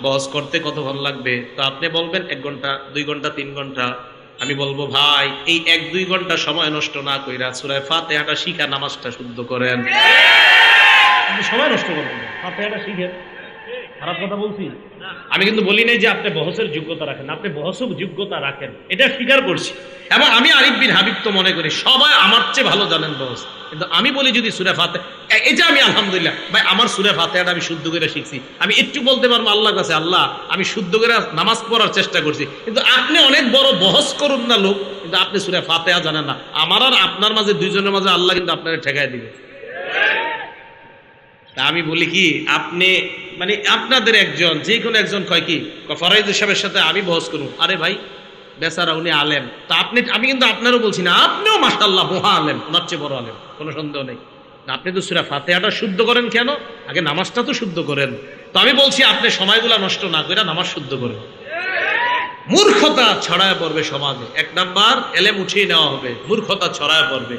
বহস করতে কত ভালো লাগবে। তো আপনি বলবেন 1 ঘন্টা 2 ঘন্টা 3 ঘন্টা, আমি বলবো ভাই এই 1-2 ঘন্টা সময় নষ্ট না কইরা সূরা ফাতিহাটা শিখা নামাজটা শুদ্ধ করেন। সময় নষ্ট করবেন না, ফাতিহাটা শিখেন। খারাপ কথা বলছি? আমি কিন্তু বলি নাই যে আপনি বহসের যোগ্যতা রাখেন, আপনি বহসের যোগ্যতা রাখেন, এটা স্বীকার করছি। এবং আমি আরিফ বিন হাবিব তো মনে করি সবাই আমার চেয়ে ভালো জানেন বহস, কিন্তু আমি বলি যদি সূরা ফাতিহা, এটা আমি আলহামদুলিল্লাহ ভাই আমার সূরা ফাতিহাটা আমি শুদ্ধ করে শিখছি, আমি একটু বলতে পারবো আল্লাহর কাছে আল্লাহ আমি শুদ্ধ করে নামাজ পড়ার চেষ্টা করছি। কিন্তু আপনি অনেক বড় বহস করুন না লোক, কিন্তু আপনি সূরা ফাতিহা জানেন না, আমার আর আপনার মাঝে দুইজনের মাঝে আল্লাহ কিন্তু আপনাকে ঠেকায় দিবে। আমি বলি কি আপনি মানে আপনাদের একজন যে কোনো একজন কয় কি ফরাইজ সাহেবের সাথে আমি বহস করুন, আরে ভাই বেচারা উনি আলেম, তো আপনি, আমি কিন্তু আপনারও বলছি না, আপনিও মাশাআল্লাহ মহা আলেম, ওনার চেয়ে বড় আলেম, কোনো সন্দেহ নেই। আপনি তো সূরা ফাতিহাটা শুদ্ধ করেন কেন? আগে নামাজটা তো শুদ্ধ করেন। তো আমি বলছি আপনি সময়গুলা নষ্ট না করে নামাজ শুদ্ধ করেন। মূর্খতা ছড়ায় পড়বে সমাজে। এক নাম্বার, এলেম উঠিয়ে নেওয়া হবে, মূর্খতা ছড়ায় পড়বে।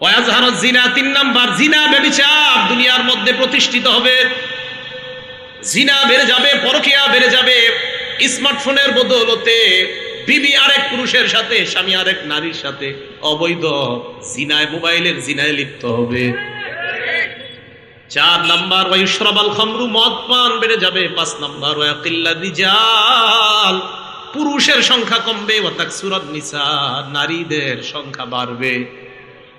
ওয়াজহারুজ জিনা, 3 নাম্বার, জিনা ব্যভিচার দুনিয়ার মধ্যে প্রতিষ্ঠিত হবে। জিনা বেড়ে যাবে, পরকীয়া বেড়ে যাবে। স্মার্টফোনের বদৌলতে বিবি আরেক পুরুষের সাথে, স্বামী আরেক নারীর সাথে অবৈধ জিনায়, মোবাইলের জিনায় লিপ্ত হবে। 4 নাম্বার, ওয়াইশরাবাল খামরু, মদ পান বেড়ে যাবে। 5 নাম্বার, ওয়াকিল্লা রিজাল, পুরুষের সংখ্যা কমবে। ওয়া তাকসুরান নিসা, নারীদের সংখ্যা বাড়বে।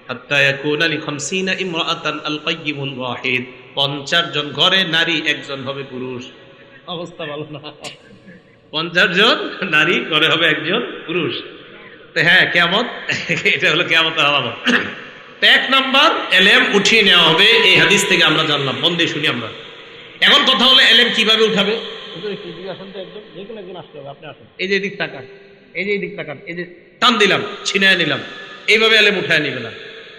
হাত্তা ইয়াকুনা লি 50 ইমরাআতান আল কাইয়িমুল ওয়াহিদ, 50 জন ঘরে নারী, একজন হবে পুরুষ। অবস্থা ভালো না, 50 জন নারী ঘরে হবে একজন পুরুষ। তো হ্যাঁ, কিয়ামত, এটা হলো কিয়ামতের আলামত। 1 নাম্বার, এলেম উঠিয়ে নেওয়া হবে। এই হাদিস থেকে আমরা জানলাম, মন দিয়ে শুনি আমরা। এখন কথা হলো এলেম কিভাবে উঠাবে। এই যে এদিক তাকান, এই যে এদিক তাকান, এই যে টান দিলাম, ছিনায় নিলাম, এইভাবে এলেম উঠায় নিবে না।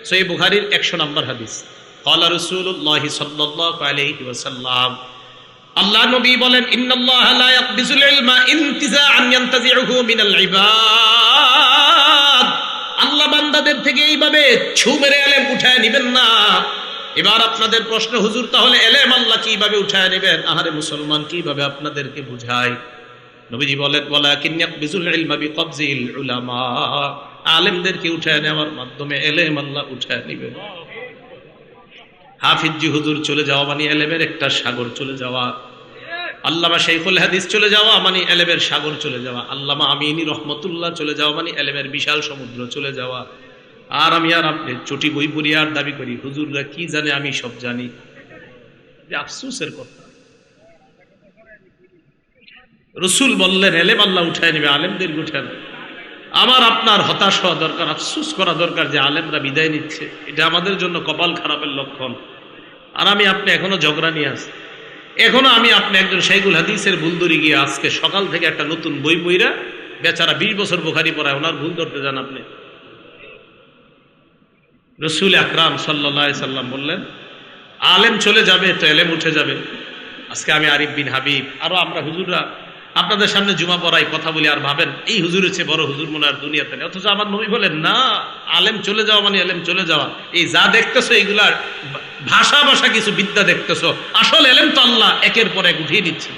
সহিহ বুখারীর 100 নম্বর হাদিস। ক্বালা রাসূলুল্লাহ সাল্লাল্লাহু আলাইহি ওয়াসাল্লাম, আল্লাহ নবী বলেন, ইন্নাল্লাহা লা ইয়াকবিজুল ইলমা ইনতিজাআন ইয়ানতাজিউহু মিনাল ইবাদ, আল্লাহ বান্দাদের থেকে এইভাবে ছু মেরে এলেম উঠায় নেবেন না। এবার আপনাদের প্রশ্ন, হুজুর তাহলে এলেম আল্লাহ কিভাবে উঠায় নেবেন? আহারে মুসলমান, কিভাবে আপনাদেরকে বুঝাই? নবীজি বলেন, ওয়ালাকিন ইয়াকবিজুল ইলমা বিকবজিল উলামা, আলেমদেরকে উঠায় নেওয়ার মাধ্যমে এলেম আল্লাহ উঠায় নেবেন। হাফিজি হুজুর চলে যাওয়া মানে এলেমের একটা সাগর চলে যাওয়া। আল্লামা শাইখুল হাদিস চলে যাওয়া মানে এলেমের সাগর চলে যাওয়া। আল্লামা আমিনী রহমতুল্লাহ চলে যাওয়া মানে এলেমের বিশাল সমুদ্র চলে যাওয়া। আর আমি আর আপনি চটি বই পড়ি আর দাবি করি হুজুররা কি জানে, আমি সব জানি। আফসোসের কথা। রসুল বললেন এলেম আল্লাহ উঠায় নেবে, আলেমদের উঠায়। আমার আপনার হতাশ হওয়া দরকার, আফসোস করা দরকার যে আলেমরা বিদায় নিচ্ছে। এটা আমাদের জন্য কপাল খারাপের লক্ষণ। আর আমি আপনি এখনো ঝগড়া নিয়ে আসি। এখনো আমি আপনি একজন শাইখুল হাদিসের ভুল ধরে গিয়ে আজকে সকাল থেকে একটা নতুন বই পইরা, বেচারা 20 বছর বুখারী পড়ায়, ওনার ভুল ধরতে যান আপনি। রাসূল আকরাম সাল্লাল্লাহু আলাইহি সাল্লাম বললেন, আলেম চলে যাবে তো এলেম উঠে যাবে। আজকে আমি আরিফ বিন হাবিব, আরো আমরা হুজুররা আপনাদের সামনে জুমা পড়াই, কথা বলি, আর ভাবেন এই হুজুরের চেয়ে বড় হুজুর মনে আর দুনিয়াতে নেই। অথচ আমার নবী বলেন না, আলেম চলে যাওয়া মানে এলেম চলে যাওয়া। এই যা দেখতেছো এইগুলার ভাষা ভাষা কিছু বিদ্যা দেখতেছো, আসল এলেম তো আল্লাহ একের পর এক উঠিয়ে দিচ্ছে,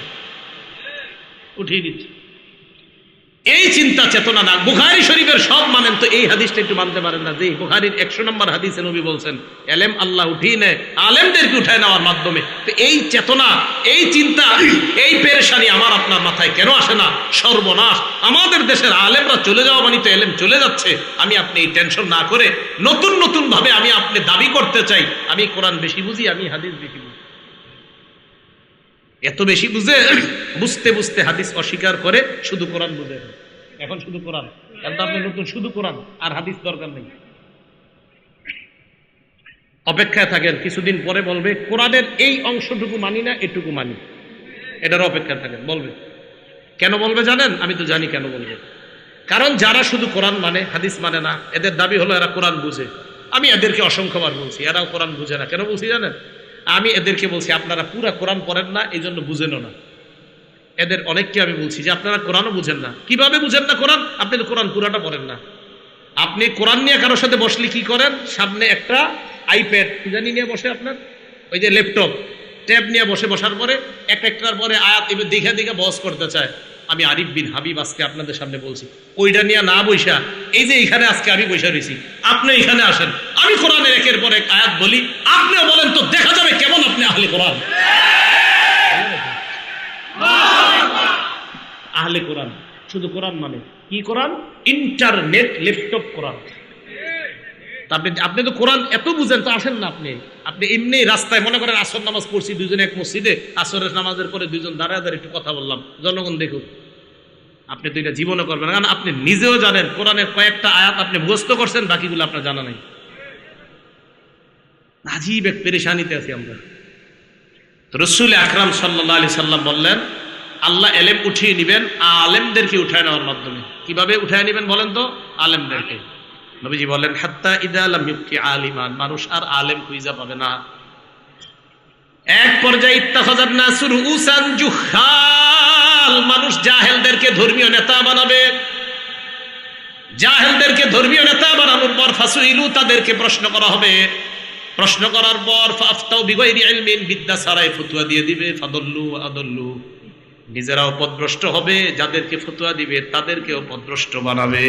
উঠিয়ে দিচ্ছে। এই চিন্তা চেতনা না। বুখারী শরীফের সব মানেন তো এই হাদিসটা একটু মানতে পারেন না যে বুখারীর 100 নম্বর হাদিসে নবী বলছেন এলেম আল্লাহ উঠিয়ে নেয় আলেমদেরকে উঠায় নেওয়ার মাধ্যমে। তো এই চেতনা, এই চিন্তা, এই পেরেশানি আমার আপনার মাথায় কেন আসে না? সর্বনাশ, আমাদের দেশের আলেমরা চলে যাওয়া মানে তো এলেম চলে যাচ্ছে। আমি আপনি এই টেনশন না করে নতুন নতুন ভাবে আমি আপনি দাবি করতে চাই আমি কোরআন বেশি বুঝি, আমি হাদিস বেশি বুঝি। এত বেশি বুঝতে বুঝতে হাদিস অস্বীকার করে শুধু কোরআন বুঝে। এখন শুধু কোরআন, এখন আপনি নতুন শুধু কোরআন আর হাদিস দরকার নেই। অপেক্ষায় থাকেন, কিছুদিন পরে বলবে কোরআনের এই অংশটুকু মানি না, এটুকু মানি। এটার অপেক্ষায় থাকেন, বলবে। কেন বলবে জানেন? আমি তো জানি কেন বলবে। কারণ যারা শুধু কোরআন মানে, হাদিস মানে না, এদের দাবি হলো এরা কোরআন বুঝে। আমি এদেরকে অসংখ্যবার বলছি এরাও কোরআন বুঝে না। কেন বলছি জানেন? আমি এদেরকে বলছি আপনারা পুরা কোরআন পড়েন না, এই জন্য বুঝেনও না। এদের অনেককে আমি বলছি যে আপনারা কোরআনও বুঝেন না। কিভাবে বুঝেন না কোরআন? আপনি তো কোরআন পুরাটা পড়েন না। আপনি কোরআন নিয়ে কারোর সাথে বসলে কি করেন? সামনে একটা আইপ্যাড কি জানি নিয়ে বসে, আপনার ওই যে ল্যাপটপ ট্যাব নিয়ে বসে, বসার পরে একটার পরে আয়াত এবার দেখে দেখে বস করতে চায়। আমি আরিফ বিন হাবিব আজকে আপনাদের সামনে বলছি ওইটা নিয়ে না বৈশা, এই যে এখানে আজকে আমি বৈশা রয়েছি, আপনি এখানে আসেন, আমি কোরআনের একের পর এক আয়াত বলি, আপনিও বলেন, তো দেখা যাবে কেমন আপনি আহলে কোরআন। আহলে কোরআন শুধু কোরআন মানে কি? কোরআন ইন্টারনেট ল্যাপটপ কোরআন। আপনি তো কোরআন এত বুঝেন তো আসেন না আপনি। আপনি এমনি রাস্তায় মনে করেন আসর নামাজ পড়ছি দুজনে এক মসজিদে, আসরের নামাজের পরে দুজন দাঁড়ায় দাঁড়িয়ে একটু কথা বললাম, জনগণ দেখুক। আপনি তো এটা জীবনে করবেন না, কারণ আপনি নিজেও জানেন কোরআনের কয়েকটা আয়াত আপনি মুখস্থ করছেন, বাকিগুলো আপনার জানা নাই। আজীব এক পেরেশানিতে আছি আমরা। তো রাসূল আকরাম সাল্লাল্লাহু আলাইহি সাল্লাম বললেন আল্লাহ এলেম উঠিয়ে নেবেন আলেমদেরকে উঠায় নেওয়ার মাধ্যমে। কিভাবে উঠায় নেবেন বলেন তো? আলেমদেরকে। নবীজি বলেন হাত্তা ইযা লাম ইবকি আলিমান, মানুষ আর আলেম খুঁজে পাবে না। এক পর্যায়ে ইত্তাখাযান নাসু রুউসান জুহাল, দাজ্জাল মানুষ জাহেলদেরকে ধর্মীয় নেতা বানাবে। জাহেলদেরকে ধর্মীয় নেতা বানানোর পর ফাসুইলু, তাদেরকে প্রশ্ন করা হবে। প্রশ্ন করার পর ফাফতাউ বিগাইরি ইলমিন, বিদ্যা ছাড়াই ফতোয়া দিয়ে দিবে। ফাদল্লু আদল্লু, নিজেরাও পথভ্রষ্ট হবে, যাদেরকে ফতোয়া দিবে তাদেরকেও পথভ্রষ্ট বানাবে।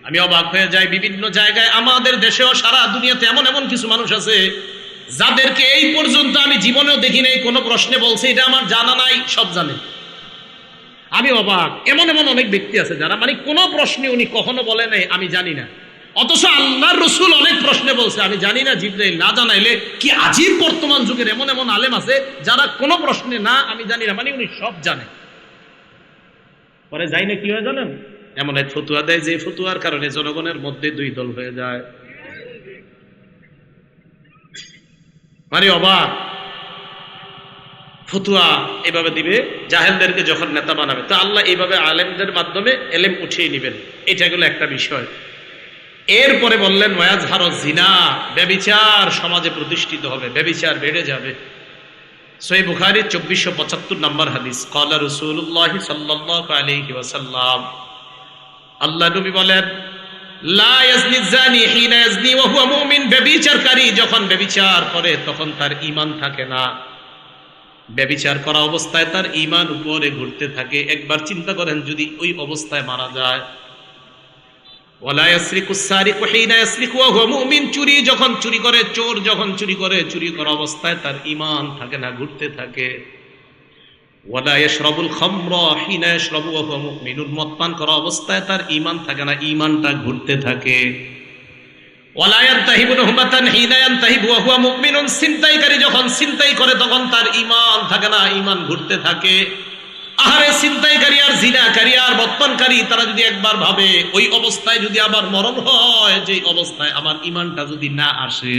আমি অবাক হয়ে যাই, বিভিন্ন জায়গায় আমাদের দেশেও সারা দুনিয়াতে এমন এমন কিছু মানুষ আছে যাদেরকে এই পর্যন্ত আমি জীবনেও দেখি নাই কোনো প্রশ্নে বলছে এটা আমার জানা নাই, সব জানে। আমি অবাক, এমন এমন অনেক ব্যক্তি আছে যারা মানে কোনো প্রশ্নে উনি কখনো বলে নাই আমি জানি না, অথচ আল্লাহর রাসূল অনেক প্রশ্নে বলছে আমি জানি না। জিবরাইল না জানাইলে কি আজীব বর্তমান যুগের এমন এমন আলেম আছে যারা কোনো প্রশ্নে না আমি জানি না মানে উনি সব জানে। পরে যাই না কি হয় জানেন, এমন এক ফতুয়া দেয় যে ফতুয়ার কারণে জনগণের মধ্যে দুই দল হয়ে যায়। মানে অবাক, ফতুয়া এভাবে দিবে, জাহেলদেরকে যখন নেতা বানাবে। তো আল্লাহ এইভাবে আলেমদের মাধ্যমে এলেম উঠিয়ে নেবেন, এটা গেল একটা বিষয়। এরপরে বললেন ওয়াজহারু জিনা, ব্যভিচার সমাজে প্রতিষ্ঠিত হবে, ব্যভিচার বেড়ে যাবে। সহিহ বুখারী 2475 নম্বর হাদিস, ক্বালা রাসূলুল্লাহ সাল্লাল্লাহু আলাইহি ওয়াসাল্লাম, আল্লাহ নবী বলেন লা ইয়াজনি জানি হিনা ইয়াজনি ওয়া হুয়া মুমিন, ব্যভিচারকারী যখন ব্যভিচার করে তখন তার ঈমান থাকে না, ব্যভিচার করা অবস্থায় তার ঈমান উপরে ঘুরতে থাকে। একবার চিন্তা করেন যদি ওই অবস্থায় মারা যায়। ওয়ালা ইয়াসরিকুস সারিকু হিনা ইয়াসরিকু ওয়া হুয়া মুমিন, চুরি যখন চুরি করে, চোর যখন চুরি করে, চুরি করা অবস্থায় তার ঈমান থাকে না, ঘুরতে থাকে। ওয়ালা ইয়াশরাবুল খামরা হিনা ইয়াশরাবু ওয়া হুয়া মুমিনুন, মদ পান করা অবস্থায় তার ঈমান থাকে না, ঈমানটা ঘুরতে থাকে। ওয়ালা ইয়ানতাহিবু নুহমাতান হিনা ইয়ানতাহিবু ওয়া হুয়া মুমিনুন, ছিনতাইকারী যখন ছিনতাই করে তখন তার ঈমান থাকে না, ঈমান ঘুরতে থাকে। আহারে ছিনতাইকারী আর জিনাকারী আর মদপানকারী তারা যদি একবার ভাবে ওই অবস্থায় যদি আবার মরণ হয়, যে অবস্থায় আমার ঈমানটা যদি না আসে,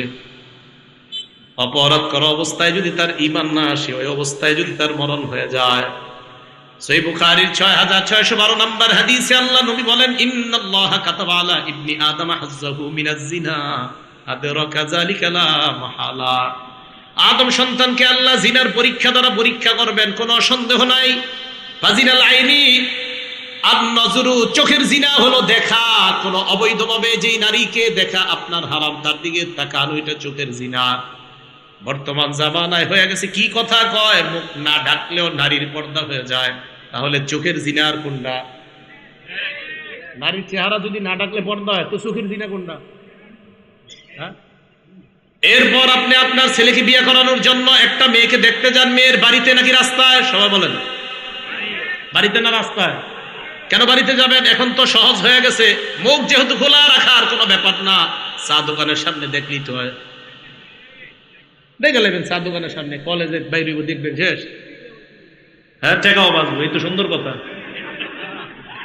অপরাধ করা অবস্থায় যদি তার ঈমান না আসে, ওই অবস্থায় যদি তার মরণ হয়ে যায়। সহিহ বুখারীর 6612 নম্বর হাদিসে আল্লাহ নবী বলেন ইন্নাল্লাহা কাতাবা আলা ইবনি আদম হাজ্জাহু মিনাজ জিনা আদরাকা যালিকা লা মাহালা, আদম সন্তানকে আল্লাহ জিনার পরীক্ষা দ্বারা পরীক্ষা করবেন, কোনো সন্দেহ নাই। ফাজিনাল আইনি আন নজরু, চোখের জিনা হলো দেখা, কোন অবৈধভাবে যেই নারীকে দেখা আপনার হারাম, তার দিকে তাকানো, এটা চোখের জিনা। বর্তমান জামানায় হয়ে গেছে কি কথা কয়, মুখ না ঢাকলেও নারীর পর্দা হয়ে যায়। তাহলে চোখের জিনা আর কোনটা? নারীর চেহারা যদি না ঢাকলে পর্দা হয় তো চোখের জিনা কোনটা? হ্যাঁ। এরপর আপনি আপনার ছেলেকে বিয়ে করানোর জন্য একটা মেয়েকে দেখতে যান, মেয়ের বাড়িতে নাকি রাস্তায়? সবাই বলেন বাড়িতে না রাস্তায়? কেন বাড়িতে যাবেন? এখন তো সহজ হয়ে গেছে, মুখ যেহেতু খোলা রাখার কোনো ব্যাপার না, চা দোকানের সামনে দেখলেই তো হয়। দেখে নেবেন চা দোকানের সামনে, কলেজের বাইরে দেখবেন শেষ। হ্যাঁ, টাকাও বাঁচবো, এই তো সুন্দর কথা।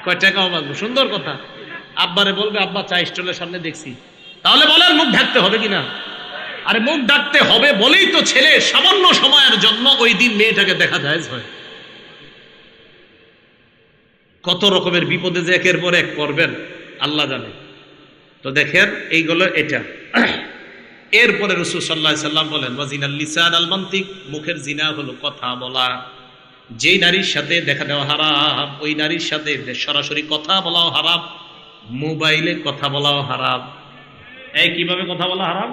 কয় টাকাও বাঁচবো, সুন্দর কথা। আব্বারে বলবে আব্বা চা স্টলের সামনে দেখছি, তাহলে বলেন মুখ ঢাকতে হবে কিনা? আরে মুখ ঢাকতে হবে বলেই তো ছেলে সামান্য সময়ের জন্য ওই দিন মেয়েটাকে দেখা যায়। কত রকমের বিপদে যে একের পর এক করবেন আল্লাহ জানে। তো দেখেন এইগুলো এটা। এরপরে রাসূল সাল্লাল্লাহু আলাইহি সাল্লাম বলেন ওয়াজিনাল লিসান আল মান্তিক, মুখের জিনা হলো কথা বলা। যেই নারীর সাথে দেখা দেওয়া হারাম, ওই নারীর সাথে সরাসরি কথা বলাও হারাম, মোবাইলে কথা বলাও হারাম। এই কিভাবে কথা বলা হারাম?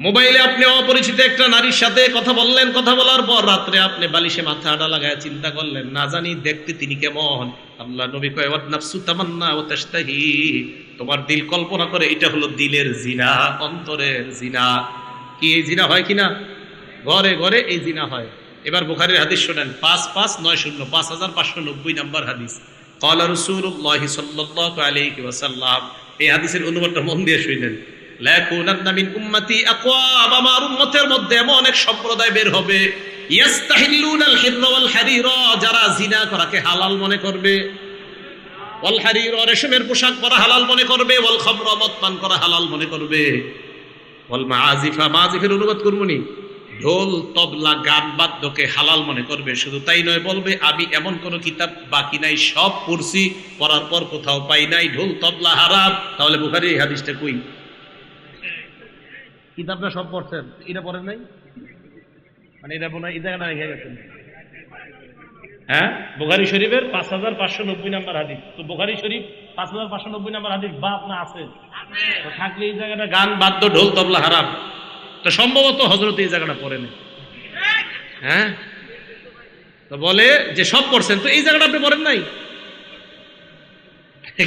মোবাইলে আপনি অপরিচিত একটা নারীর সাথে কথা বললেন, কথা বলার পর রাত্রে আপনি বালিশে মাথাটা লাগায় চিন্তা করলেন না জানি দেখতে তিনি কেমন। আল্লাহ নবী কয় ওয়াত নাফসু তামান্না ওয়া তাশতাহি, তোমার দিল কল্পনা করে, এটা হলো দিলের জিনা, অন্তরের জিনা। কি এই জিনা হয় কিনা? ঘরে ঘরে এই জিনা হয়। এবার বুখারীর হাদিস শুনেন 5590 5590 নম্বর হাদিস। ক্বালা রাসূলুল্লাহ সাল্লাল্লাহু আলাইহি ওয়াসাল্লাম, এই হাদিসের অনুবাদটা মন দিয়ে শুনেন। লাকুনান্না মিন উম্মতি আকওয়াম, আমার উম্মতের মধ্যে এমন অনেক সম্প্রদায় বের হবে ইয়াস্তাহিল্লুনাল হিররা ওয়াল হারিরা, যারা জিনা করাকে হালাল মনে করবে, ওয়াল হারিরা রেশমের পোশাক পরা হালাল মনে করবে, ওয়াল খামরা মদ পান করা হালাল মনে করবে, ওয়াল মাআজিফা, মাআজিফের অনুবাদ করবনি, ঢোল তবলা গান বাদ্যকে হালাল মনে করবে। শুধু তাই নয়, বলবে আমি এমন কোন কিতাব বাকি নাই, সব পড়ছি, পড়ার পর কোথাও পাই নাই ঢোল তবলা হারাম। তাহলে বুখারীর এই হাদিসটা কই? কিতাবটা সব পড়ছেন, এটা পড়েন নাই মানে এটা মনে হয় এই জায়গাটা রেখে গেছেন। হ্যাঁ, বুখারী শরীফের 5590 নম্বর হাদিস। তো বুখারী শরীফ 5590 নম্বর হাদিস বাপ না আছে? তো থাকলে এই জায়গাটা গান বাদ্য ঢোল তবলা হারাম, তো সম্ভবত হযরত এই জায়গাটা পড়েন। হ্যাঁ, তো বলে যে সব করছেন, তো এই জায়গাটা আপনি পড়েন নাই,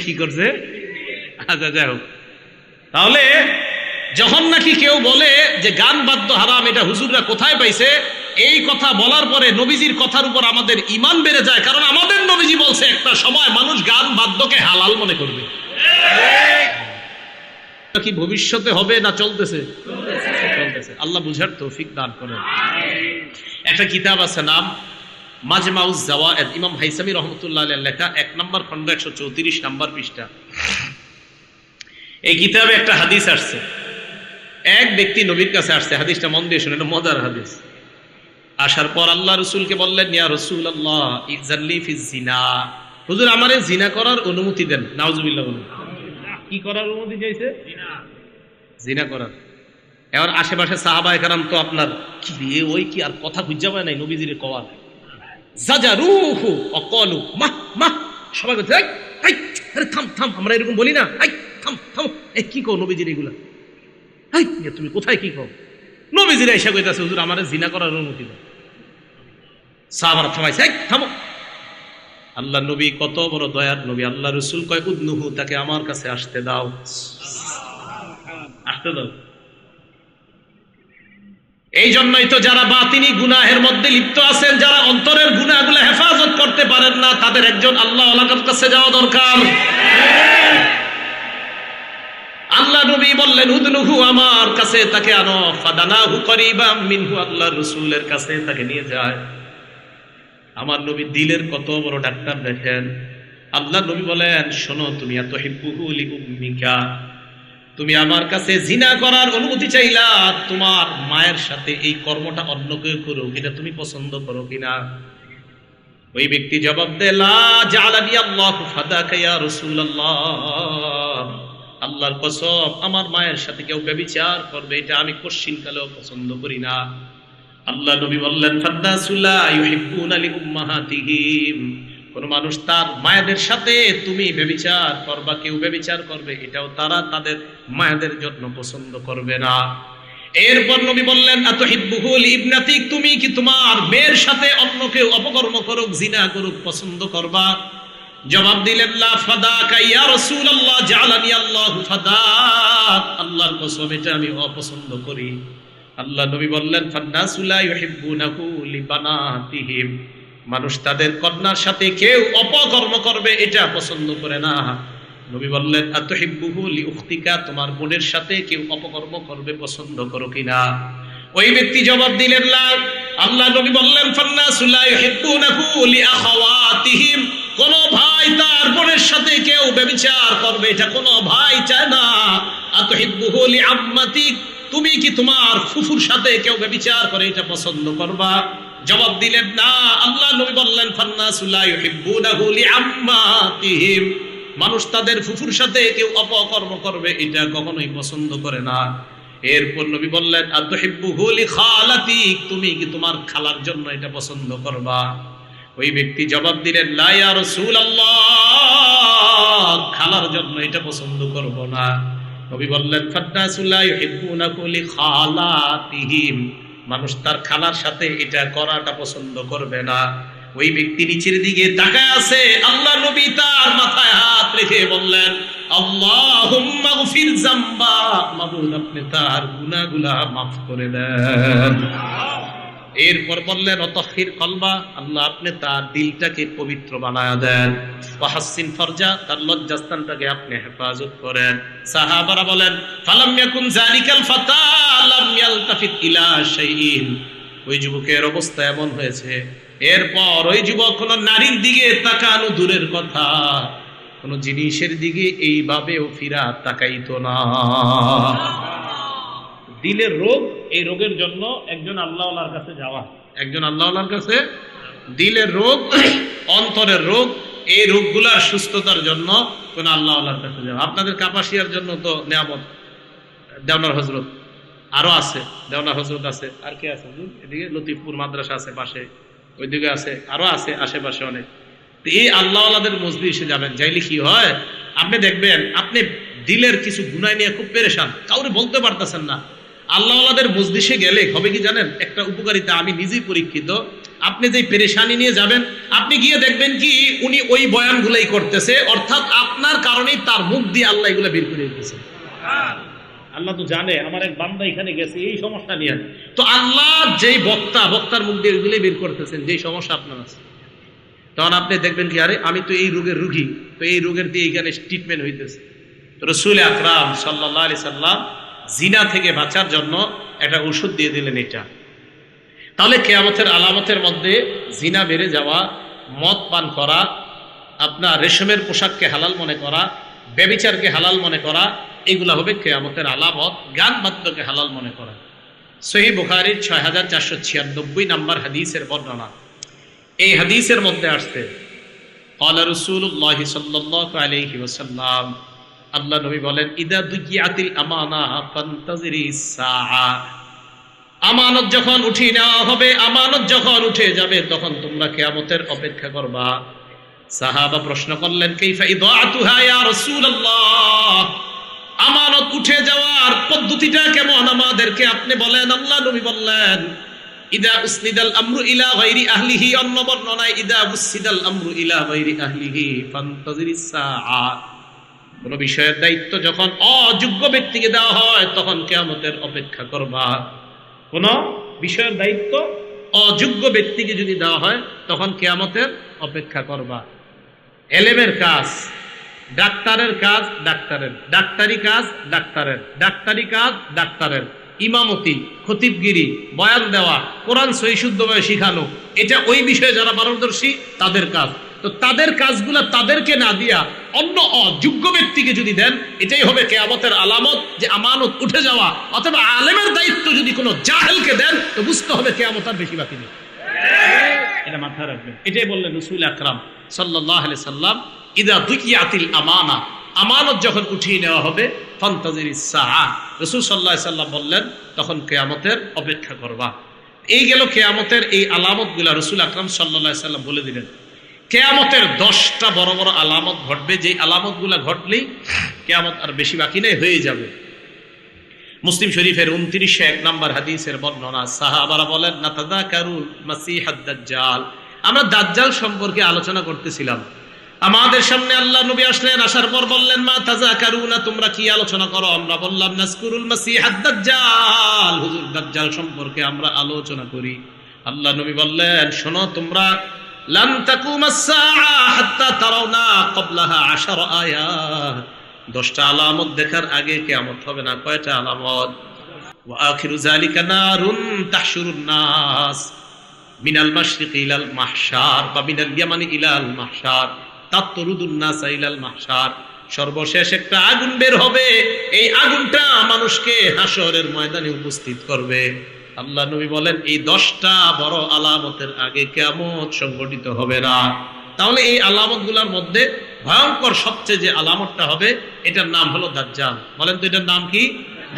কি করছে? আচ্ছা যাই হোক, তাহলে যখন নাকি কেউ বলে যে গান বাদ্য হারাম, এটা হুজুররা কোথায় পাইছে, এই কথা বলার পরে নবীজির কথার উপর আমাদের ঈমান বেড়ে যায়, কারণ আমাদের নবীজি বলছে একটা সময় মানুষ গান বাদ্যকে হালাল মনে করবে। কি ভবিষ্যতে হবে না চলতেছে? চলতেছে। আল্লাহ বুঝার তৌফিক দান করেন। একটা কিতাব আছে, নাম মাজমাউজ জাওয়ায়েদ, ইমাম হাইসামি রহমতুল্লাহ আলাইহির লেখা, 1 নম্বর খণ্ড 134 নম্বর পৃষ্ঠা। এই কিতাবে একটা হাদিস আসছে, এক ব্যক্তি নবীর কাছে আসছে, হাদিসটা মন দিয়ে শুনে, এটা মজার হাদিস। আসার পর আল্লাহ রাসূলকে বললেন, ইয়া রাসূলুল্লাহ ইযাল্লি ফিজ জিনা, হুজুর আমারে জিনা করার অনুমতি দেন। নাউজুবিল্লাহ বলুন। কি করার অনুমতি চাইছে? জিনা করার। এবার আশেপাশে সাহাবায়ে কেরাম তো আপনার কি রে, ওই কি আর কথা খুঁজে পায় নাই নবীজির কওয়ার, জাজারুহু ওয়াকালু মাহ মাহ, সবাই বলছে এই এই আরে থাম থাম, আমরা এরকম বলি না, এই থাম থাম, এই কি কও নবীজির এগুলা, এই তুমি কোথায় কি কও? নবীজির এসে কইতাছে, হুজুর আমারে জিনা করার অনুমতি দাও। সাহাবারা থামাইছে, এই থামো। আল্লাহ নবী কত বড় দয়ার নবী, আল্লাহ রাসূল কয় উদনুহু, তাকে আমার কাছে আসতে দাও, আসতে দাও। এই জন্যই তো যারা বাতিনি গুনাহের মধ্যে লিপ্ত আছেন, যারা অন্তরের গুনাহগুলো হেফাজত করতে পারেন না, তাদের একজন আল্লাহওয়ালার কাছে যাওয়া দরকার। আল্লাহ নবী বললেন উদনুহু, আমার কাছে তাকে আনো, ফাদানাহু করিবাম মিনহু, আল্লাহর রাসূলের কাছে তাকে নিয়ে যায়। আমার নবী দিলের কত বড় ডাক্তার দেখেন। আল্লাহ নবী বলেন, শোনো, তুমি এত হিব্বুহু লিউম্মিকা, তুমি আমার কাছে জিনা করার অনুমতি চাইলা, তোমার মায়ের সাথে এই কর্মটা অন্য কেউ করুক, এটা তুমি পছন্দ করো কিনা? ওই ব্যক্তি জবাব দেয়, লা জাআলানি আল্লাহু ফাদাকা ইয়া রাসূলুল্লাহ, আল্লাহর কসম আমার মায়ের সাথে কেউ ব্যভিচার করবে এটা আমি কোশ্চিনকালেও পছন্দ করি না। আল্লাহ নবী বললেন, ফান্নাসু লা ইউহিব্বুনা লিউম্মাহাতিহিম, কোন মানুষ তার মায়েদের সাথে তুমি ব্যভিচার করবা, কেউ ব্যভিচার করবে, এটাও তারা তাদের মায়েদের জন্য পছন্দ করবে না। এরপর নবী বললেন, আতুহিব্বুহু লিইবনাতিক, তুমি কি তোমার মেয়ের সাথে অন্য কেউ অপকর্ম করুক, জিনা করুক পছন্দ করবা? জবাব দিলেন, লা ফাদাকা ইয়া রাসূলুল্লাহ জাআলানি আল্লাহু ফাদাক, আল্লাহর কসম এটা আমি অপছন্দ করি। আল্লাহ নবী বললেন, ফান্নাসু লা ইউহিব্বুনাহু লিবানাতিহিম, মানুষ তাদের কন্যার সাথে কেউ অপকর্ম করবে এটা পছন্দ করে না। নবী বললেন, আতুহিব্বুহু লিউখতিকা, তোমার বোনের সাথে কেউ অপকর্ম করবে পছন্দ করো কিনা? ওই ব্যক্তি জবাব দিলেন, লা। আল্লাহ নবী বললেন, ফান্নাসু লা ইউহিব্বুনাহু লিআখাওয়াতিহিম, কোন ভাই তার বোনের সাথে কেউ ব্যভিচার করবে এটা কোন ভাই চায় না। আতুহিব্বুহু লিআম্মাতিক, তুমি কি তোমার ফুফুর সাথে কেউ ব্যভিচার করে এটা পছন্দ করবা? জবাব দিলেন, না। আল্লাহ নবী বললেন, ফান্নাসু লা ইউহিব্বুনাহু লিআম্মাতিহিম, মানুষ তাদের ফুফুর সাথে কেউ অপকর্ম করবে এটা কখনোই পছন্দ করে না। এরপর নবী বললেন, আতুহিব্বুহু লিখালাতিক, তুমি কি তোমার খালার জন্য এটা পছন্দ করবা? ওই ব্যক্তি জবাব দিলেন, লা ইয়া রাসূলুল্লাহ, খালার জন্য এটা পছন্দ করব না। নবী বললেন, ফান্নাসু লা ইউহিব্বুনাহু লিখালাতিহিম, মানুষ তার খালার সাথে এটা করাটা পছন্দ করবে না। ওই ব্যক্তি নিচের দিকে তাকায় আছে, আল্লাহ নবী তার মাথায় হাত রেখে বললেন, আল্লাহুম্মা গফির যামবা, মাবুদ আপনি তার গুনাহগুলো maaf করে দেন। এরপর বললেন, অতহির কলবা, আল্লাহ আপনি তার দিলটাকে পবিত্র বানায়া দেন। ওয়াহাসসিন ফরজা, তার লজ্জাস্থানটাকে আপনি হেফাজত করেন। সাহাবারা বলেন, ফালাম ইয়াকুন যালিকাল ফাতা লাম ইয়ালতাফিত ইলা শাইইন, ওই যুবকের অবস্থা এমন হয়েছে, এরপর ওই যুবক কোন নারীর দিকে তাকানো দূরের কথা, কোন জিনিসের দিকে এইভাবেও ফিরা তাকাইতো না। দিলের রোগ, এই রোগের জন্য একজন আল্লাহওয়ালার কাছে যাওয়া, একজন আল্লাহওয়ালার কাছে। দিলের রোগ, অন্তরের রোগ, এই রোগগুলার সুস্থতার জন্য কোন আল্লাহওয়ালার কাছে যাওয়া। আপনাদের কাপাসিয়ার জন্য তো নিয়ামত দেওনার হজরত আরো আছে, দেওনার হজরত আছে, আর কে আছে এদিকে? লতিফপুর মাদ্রাসা আছে পাশে, ওইদিকে আছে, আরো আছে আশেপাশে অনেক। তো এই আল্লাহওয়ালাদের মজলিসে যাবেন, যাইলে কি হয়, আপনি দেখবেন আপনি দিলের কিছু গুনাহ নিয়ে খুব পেরেশান, কাউরে বলতে পারতেছেন না। আল্লাহওয়ালাদের মজলিসে গেলে হবে কি জানেন, একটা উপকারিতা, আমি নিজেই পরীক্ষিত। আপনি যে পেরেশানি নিয়ে যাবেন, আপনি গিয়ে দেখবেন কি উনি ওই বয়ানগুলাই করতেছে, অর্থাৎ আপনার কারণেই তার মুখ দিয়ে আল্লাহ এগুলো বের করে দিতেছে। আল্লাহ তো জানে আমার এক বান্দা এখানে গেছে এই সমস্যা নিয়ে, তো আল্লাহ যেই বক্তার মুখ দিয়ে এগুলোই বের করতেছেন যেই সমস্যা আপনার আছে। তখন আপনি দেখবেন কি, আরে আমি তো এই রোগের রুগী, তো এই রোগের দিয়ে এখানে ট্রিটমেন্ট হইতেছে। তো রাসূল আকরাম সাল্লাল্লাহু আলাইহি সাল্লাম জিনা থেকে বাঁচার জন্য একটা ওষুধ দিয়ে দিলেন এটা। তাহলে কিয়ামতের আলামতের মধ্যে জিনা বেড়ে যাওয়া, মদ পান করা, আপনার রেশমের পোশাককে হালাল মনে করা, ব্যভিচারকে হালাল মনে করা, এগুলা হবে কিয়ামতের আলামত। গান বাদ্যকে হালাল মনে করা। সহিহ বুখারীর 6496 নম্বর হাদিসের বর্ণনা। এই হাদিসের মধ্যে আসছে ক্বালা রাসূলুল্লাহ সাল্লাল্লাহু আলাইহি ওয়াসাল্লাম, আল্লাহ নবী বলেন, ইদা দুইয়াতিল আমানা ফান্তাজিরিস সাআ, আমানত যখন উঠিয়ে নেওয়া হবে, আমানত যখন উঠে যাবে, তখন তোমরা কিয়ামতের অপেক্ষা করবা। সাহাবা প্রশ্ন করলেন, কাইফা ইদাআতুহা ইয়া রাসূলুল্লাহ, আমানত উঠে যাওয়ার পদ্ধতিটা কেমন আমাদেরকে আপনি বলেন। আল্লাহ নবী বললেন, ইদা উসনিদাল আমরু ইলা গায়রি আহলিহি, অন্য বর্ণনায় ইদা উসনিদাল আমরু ইলা গায়রি আহলিহি ফান্তাজিরিস সাআ, কোন বিষয়ের দায়িত্ব যখন অযোগ্য ব্যক্তিকে দেওয়া হয় তখন কিয়ামতের অপেক্ষা করবা। কোন বিষয়ের দায়িত্ব অযোগ্য ব্যক্তিকে যদি দেওয়া হয় তখন কিয়ামতের অপেক্ষা করবা। এলেমের কাজ ডাক্তারের কাজ ডাক্তারের, ডাক্তারি কাজ ডাক্তারের, ডাক্তারি কাজ ডাক্তারের, ইমামতি, খতিবগিরি, বয়ান দেওয়া, কোরআন সহিহ শুদ্ধভাবে শিখানো, এটা ওই বিষয়ে যারা পারদর্শী তাদের কাজ। তো তাদের কাজগুলা তাদেরকে না দিয়া অন্য অযোগ্য ব্যক্তিকে যদি দেন, এটাই হবে কিয়ামতের আলামত যে আমানত উঠে যাওয়া। অথবা আলেমের দায়িত্ব যদি কোনো জাহেলকে দেন, তো বুঝতে হবে কিয়ামত আর বেশি বাকি নেই। এটা মাথায় রাখবেন। এটাই বললেন রাসূল আকরাম সাল্লাল্লাহু আলাইহি সাল্লাম, ইদা দুইয়াতিল আমানা, আমানত যখন উঠিয়ে নেওয়া হবে, ফান্তাজিরিস সাআ, রাসূল সাল্লাল্লাহু আলাইহি সাল্লাম বললেন তখন কিয়ামতের অপেক্ষা করবা। এই গেল কিয়ামতের এই আলামতগুলা রাসূল আকরাম সাল্লাল্লাহু আলাইহি সাল্লাম বলে দিলেন। কিয়ামতের 10টা বড় বড় আলামত ঘটবে, যে আলামতগুলা ঘটলেই কিয়ামত আর বেশি বাকি নেই, হয়ে যাবে। মুসলিম শরীফের 2901 নম্বর হাদিসের বর্ণনা। সাহাবারা বলেন, নাতাযাকারুল মাসিহাদ দাজ্জাল, আমরা দাজ্জাল সম্পর্কে আলোচনা করতেছিলাম। আমাদের সামনে আল্লাহ নবী আসলেন, আসার পর বললেন, মা তাযাকারুনা, তোমরা কি আলোচনা করো? আমরা বললাম, নাযকুরুল মাসিহাদ দাজ্জাল, হুজুর দাজ্জাল সম্পর্কে আমরা আলোচনা করি। আল্লাহ নবী বললেন, শোনো তোমরা, লান তাকুমাস সাআ হাত্তা তারাউনা ক্বাবলাহা 10 আয়াত, 10টা আলামত দেখার আগে কিয়ামত হবে না। কয়টা আলামত? ওয়া আখিরু যালিকা নারুন তাহশুরুন নাস মিনাল মাশরিকি ইলাল মাহশার বা মিনাল ইয়ামানি ইলাল মাহশার তাতরুদুন নাস ইলাল মাহশার, সর্বশেষ একটা আগুন বের হবে, এই আগুনটা মানুষকে হাসরের ময়দানে উপস্থিত করবে। আল্লাহ নবী বলেন, এই 10টা বড় আলামতের আগে কিয়ামত সংঘটিত হবে না। তাহলে এই আলামতগুলোর মধ্যে ভয়ঙ্কর সবচেয়ে যে আলামতটা হবে, এটার নাম হলো দাজ্জাল। বলেন তো এটার নাম কি?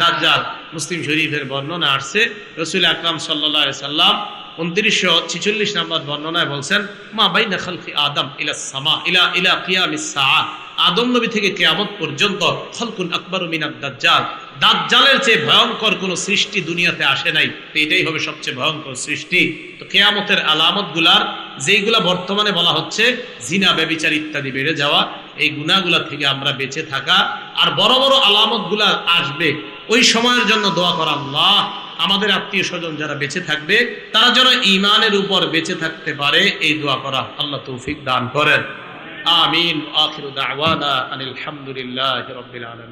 দাজ্জাল। মুসলিম শরীফের বর্ণনা আসছে, রাসূল আকরাম সাল্লাল্লাহু আলাইহি সাল্লাম 2946 নম্বর বর্ণনায় বলছেন, মা বাইনা খালকি আদম ইলা সামা ইলা কিয়ামিস সাআ, আদম নবী থেকে কিয়ামত পর্যন্ত খালকুন আকবারু মিনাদ দাজ্জাল, দাজ্জালের চেয়ে ভয়ঙ্কর কোন সৃষ্টি দুনিয়াতে আসে নাই। তো এটাই হবে সবচেয়ে ভয়ঙ্কর সৃষ্টি। তো কিয়ামতের আলামতগুলার যেইগুলা বর্তমানে বলা হচ্ছে, জিনা, ব্যভিচার ইত্যাদি বেড়ে যাওয়া, এই গুনাহগুলা থেকে আমরা বেঁচে থাকা, আর বড় বড় আলামতগুলা আসবে, ওই সময়ের জন্য দোয়া করা। আল্লাহ আমাদের আত্মীয় স্বজন যারা বেঁচে থাকবে তারা যেন ঈমানের উপর বেঁচে থাকতে পারে, এই দোয়া করা। আল্লাহ তৌফিক দান করেন। আমিন। আখিরু দাওয়ানা আনিল হামদুলিল্লাহি রাব্বিল আলামিন।